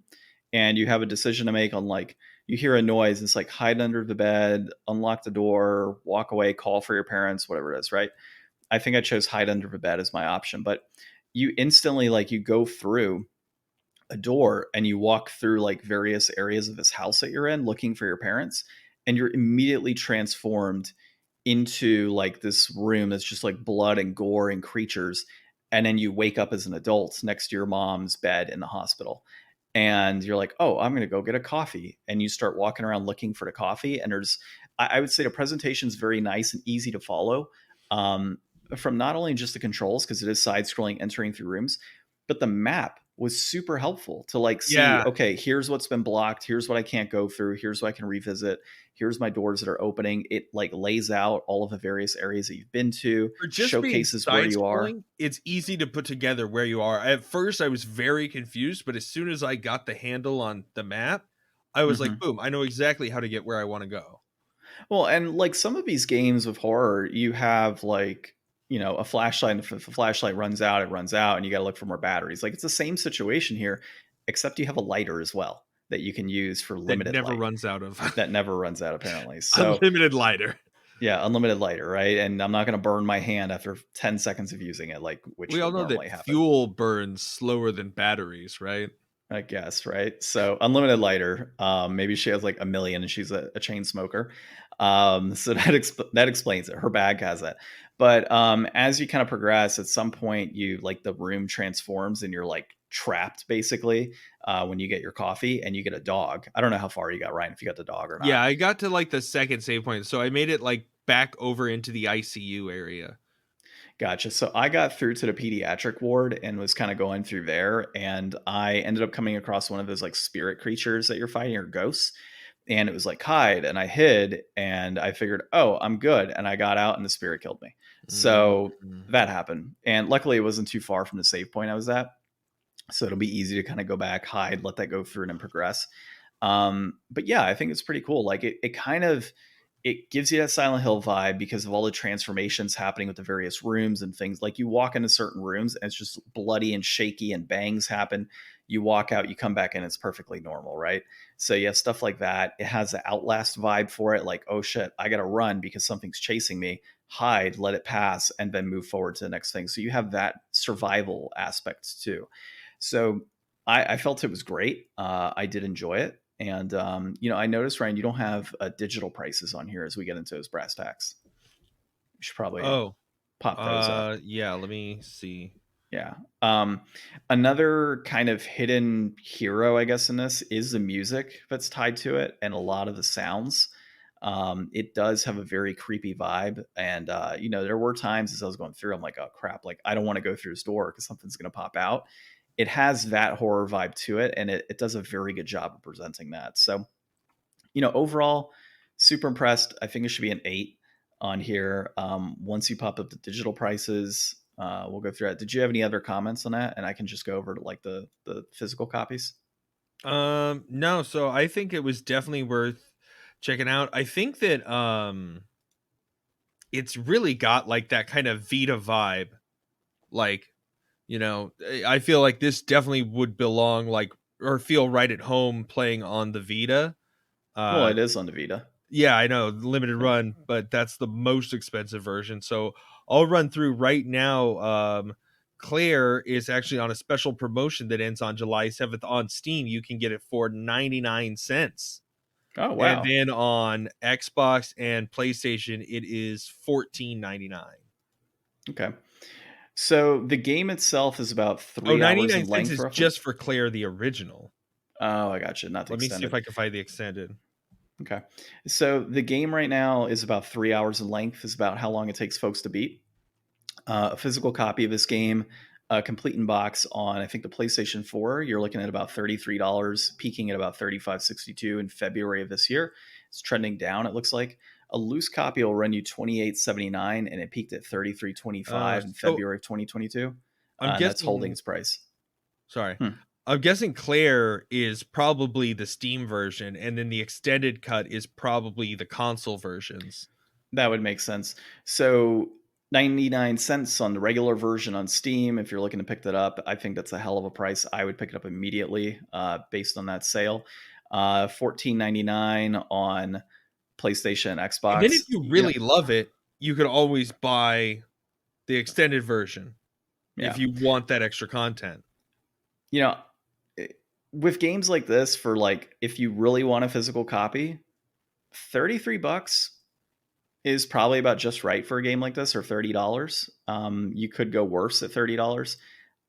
and you have a decision to make on like, you hear a noise. It's like hide under the bed, unlock the door, walk away, call for your parents, whatever it is, right? I think I chose hide under the bed as my option, but you instantly like you go through a door and you walk through like various areas of this house that you're in looking for your parents, and you're immediately transformed into like this room that's just like blood and gore and creatures, and then you wake up as an adult next to your mom's bed in the hospital, and you're like, oh, I'm going to go get a coffee, and you start walking around looking for the coffee. And there's I would say the presentation is very nice and easy to follow, um, from not only just the controls because it is side scrolling entering through rooms, but the map was super helpful to like see, Yeah. okay, here's what's been blocked, here's what I can't go through, here's what I can revisit, here's my doors that are opening. It like lays out all of the various areas that you've been to, For just being showcases where side you are. scrolling, it's easy to put together where you are. At first, I was very confused, but as soon as I got the handle on the map, I was like, Mhm. boom, I know exactly how to get where I want to go. Well, and like some of these games of horror, you have like, a flashlight. And if the flashlight runs out, it runs out, and you got to look for more batteries. Like it's the same situation here, except you have a lighter as well that you can use for That limited never light. runs out of. That never runs out, apparently. So, Unlimited lighter. yeah, unlimited lighter, right? And I'm not going to burn my hand after 10 seconds of using it, like which We all would know normally that happen. fuel burns slower than batteries, right? I guess, right? So unlimited lighter. Maybe she has like a million and she's a chain smoker. So that explains it. Her bag has it. But as you kind of progress, at some point you like the room transforms and you're like trapped basically when you get your coffee and you get a dog. I don't know how far you got, Ryan, if you got the dog or Yeah, not. I got to like the second save point, so I made it like back over into the ICU area. Gotcha. So I got through to the pediatric ward and was kind of going through there, and I ended up coming across one of those like spirit creatures that you're fighting, or ghosts. And it was like hide, and I hid, and I figured, oh, I'm good, and I got out, and the spirit killed me. So Mhm. that happened, and luckily it wasn't too far from the save point I was at, so it'll be easy to kind of go back, hide, let that go through, and then progress. But yeah, I think it's pretty cool. Like it kind of it gives you that Silent Hill vibe because of all the transformations happening with the various rooms and things. Like you walk into certain rooms and it's just bloody and shaky and bangs happen. You walk out, you come back in, it's perfectly normal, right? So you have stuff like that. It has the Outlast vibe for it, like, oh shit, I gotta run because something's chasing me. Hide, let it pass, and then move forward to the next thing. So you have that survival aspect too. So I felt it was great. I did enjoy it. And I noticed, Ryan, you don't have digital prices on here as we get into those brass tacks. You should probably Oh, pop those up. yeah, let me see. Yeah. Another kind of hidden hero, I guess, in this is the music that's tied to it and a lot of the sounds. It does have a very creepy vibe. And, there were times as I was going through, I'm like, oh, crap, like I don't want to go through this door because something's going to pop out. It has that horror vibe to it, and it does a very good job of presenting that. So, overall, super impressed. I think it should be an 8 on here. Once you pop up the digital prices, we'll go through it. Did you have any other comments on that? And I can just go over to like the physical copies. No, so I think it was definitely worth checking out. I think that it's really got like that kind of Vita vibe. Like, I feel like this definitely would belong like or feel right at home playing on the Vita. Well, Uh it is on the Vita. yeah, I know, limited run, but that's the most expensive version. So I'll run through right now. Claire is actually on a special promotion that ends on July 7th on Steam. You can get it for 99 cents. Oh, And wow. then on Xbox and PlayStation, it is $14.99. Okay. So the game itself is about Oh, 3 hours in 99 cents length, is roughly. just for Claire the original. Oh, I got you. Not the Let me see if extended. I can find the extended. Okay. So the game right now is about 3 hours in length, is about how long it takes folks to beat. A physical copy of this game, complete in box on, I think, the PlayStation 4, you're looking at about $33, peaking at about $35.62 in February of this year. It's trending down, it looks like. A loose copy will run you $28.79, and it peaked at $33.25 in So February of 2022. I'm And that's holding guessing, its price. sorry, Hmm. I'm guessing Claire is probably the Steam version, and then the extended cut is probably the console versions. That would make sense. So 99 cents on the regular version on Steam. If you're looking to pick that up, I think that's a hell of a price. I would pick it up immediately based on that sale. $14.99 on PlayStation and And then Xbox. if you really love it, you could always buy the extended version if you want that extra content. You know, with games like this, for like, if you really want a physical copy, $33 is probably about just right for a game like this, or $30. You could go worse at $30.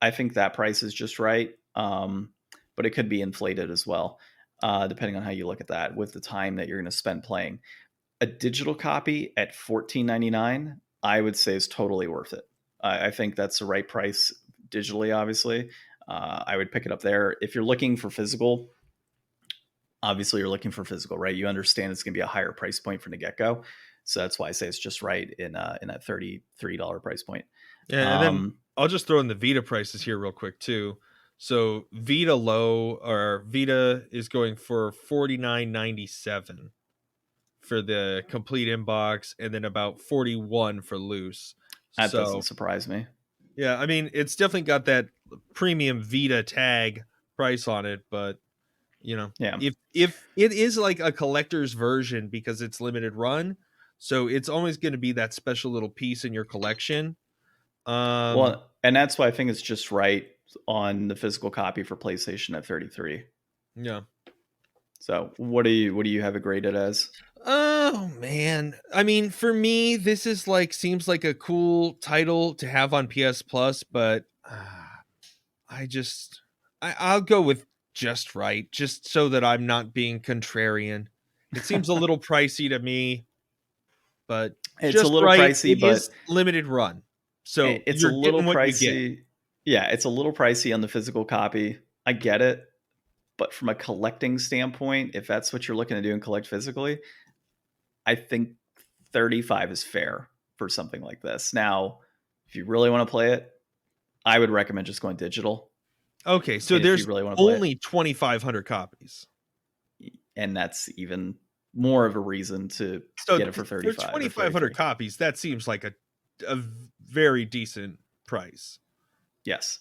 I think that price is just right. But it could be inflated as well, depending on how you look at that with the time that you're going to spend playing. A digital copy at $14.99, I would say, is totally worth it. I think that's the right price digitally, obviously. I would pick it up there. If you're looking for physical, obviously you're looking for physical, right? You understand it's going to be a higher price point from the get-go. So that's why I say it's just right in that $33 price point. Yeah, and then I'll just throw in the Vita prices here real quick too. So Vita low, or Vita is going for $49.97 for the complete inbox, and then about $41 for loose. That doesn't surprise me. Yeah, I mean, it's definitely got that premium Vita tag price on it, but if it is like a collector's version because it's limited run, so it's always going to be that special little piece in your collection. Well, and that's why I think it's just right on the physical copy for PlayStation at 33. Yeah. So what do you have it graded as? Oh man, I mean, for me, this is like, seems like a cool title to have on PS Plus, but I'll go with just right, just so that I'm not being contrarian. It seems a little pricey to me, but it's a little pricey, but is limited run, so it's a little pricey. Yeah, it's a little pricey on the physical copy. I get it, but from a collecting standpoint, if that's what you're looking to do and collect physically, I think $35 is fair for something like this. Now, if you really want to play it, I would recommend just going digital. Okay, so there's really only 2,500 copies, and that's even more of a reason to get it for 35. For 2,500 copies, that seems like a very decent price. Yes,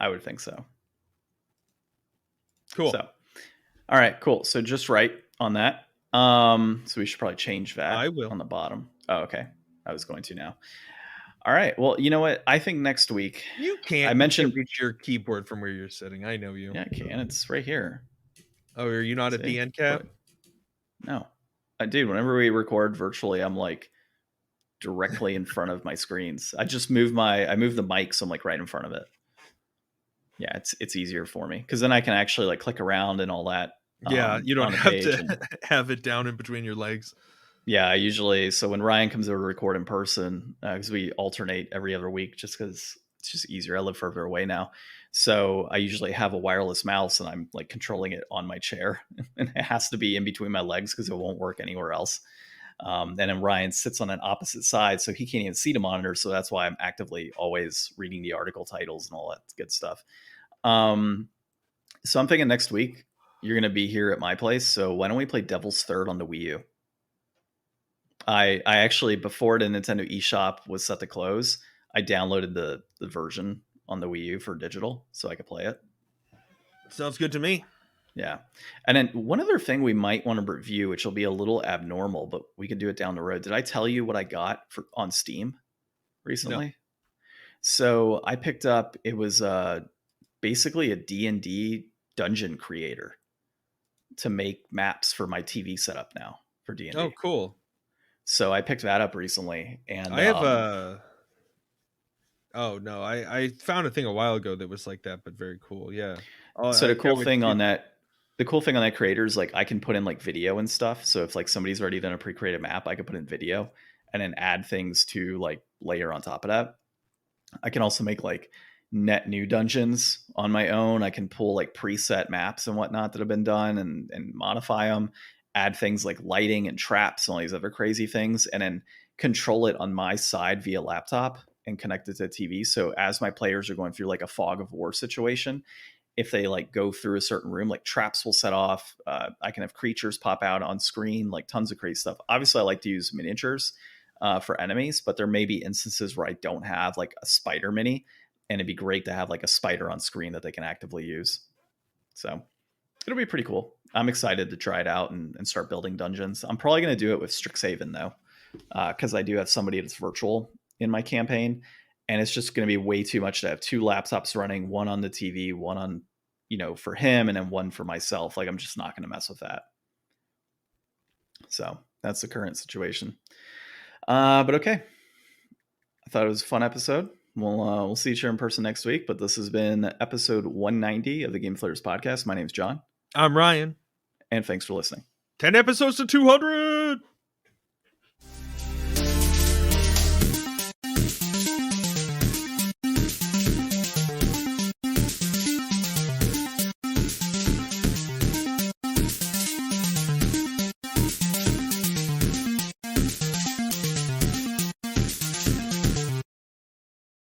I would think so. Cool. So, all right, cool. So just right on that. So we should probably change that. I will. On the bottom. Oh, okay. I was going to now. All right. Well, you know what? I think next week you can't. I mentioned you can't reach your keyboard from where you're sitting. I know you. Yeah, I can. It's right here. Oh, are you not at the end cap? No, dude. Whenever we record virtually, I'm like directly in front of my screens. I just move the mic, so I'm like right in front of it. Yeah, it's easier for me because then I can actually like click around and all that. Yeah, you don't have to have it down in between your legs. Yeah, I usually, so when Ryan comes over to record in person, because we alternate every other week just because it's just easier. I live further away now. So I usually have a wireless mouse and I'm like controlling it on my chair. And it has to be in between my legs because it won't work anywhere else. And then Ryan sits on an opposite side, so he can't even see the monitor. So that's why I'm actively always reading the article titles and all that good stuff. So I'm thinking next week, you're going to be here at my place. So why don't we play Devil's Third on the Wii U? I actually, before the Nintendo eShop was set to close, I downloaded the version on the Wii U for digital so I could play it. Sounds good to me. Yeah. And then one other thing we might want to review, which will be a little abnormal, but we can do it down the road. Did I tell you what I got on Steam recently? No. So I picked up, it was basically a D&D dungeon creator to make maps for my TV setup now for D&D. Oh, cool. So I picked that up recently, and I have oh no, I found a thing a while ago that was like that, but very cool. Yeah. So the cool thing on that creator is like I can put in like video and stuff. So if like somebody's already done a pre-created map, I could put in video and then add things to like layer on top of that. I can also make like net new dungeons on my own. I can pull like preset maps and whatnot that have been done and modify them, add things like lighting and traps and all these other crazy things, and then control it on my side via laptop and connect it to the TV. So as my players are going through like a fog of war situation, if they like go through a certain room, like traps will set off. I can have creatures pop out on screen, like tons of crazy stuff. Obviously I like to use miniatures for enemies, but there may be instances where I don't have like a spider mini, and it'd be great to have like a spider on screen that they can actively use. So It'll be pretty cool. I'm excited to try it out and start building dungeons. I'm probably going to do it with Strixhaven though, because I do have somebody that's virtual in my campaign, and it's just going to be way too much to have 2 laptops running, one on the TV, one on, for him, and then one for myself. Like, I'm just not going to mess with that. So that's the current situation. But okay, I thought it was a fun episode. We'll see each other in person next week. But this has been episode 190 of the Game Deflators Podcast. My name's John. I'm Ryan. And thanks for listening. 10 episodes to 200!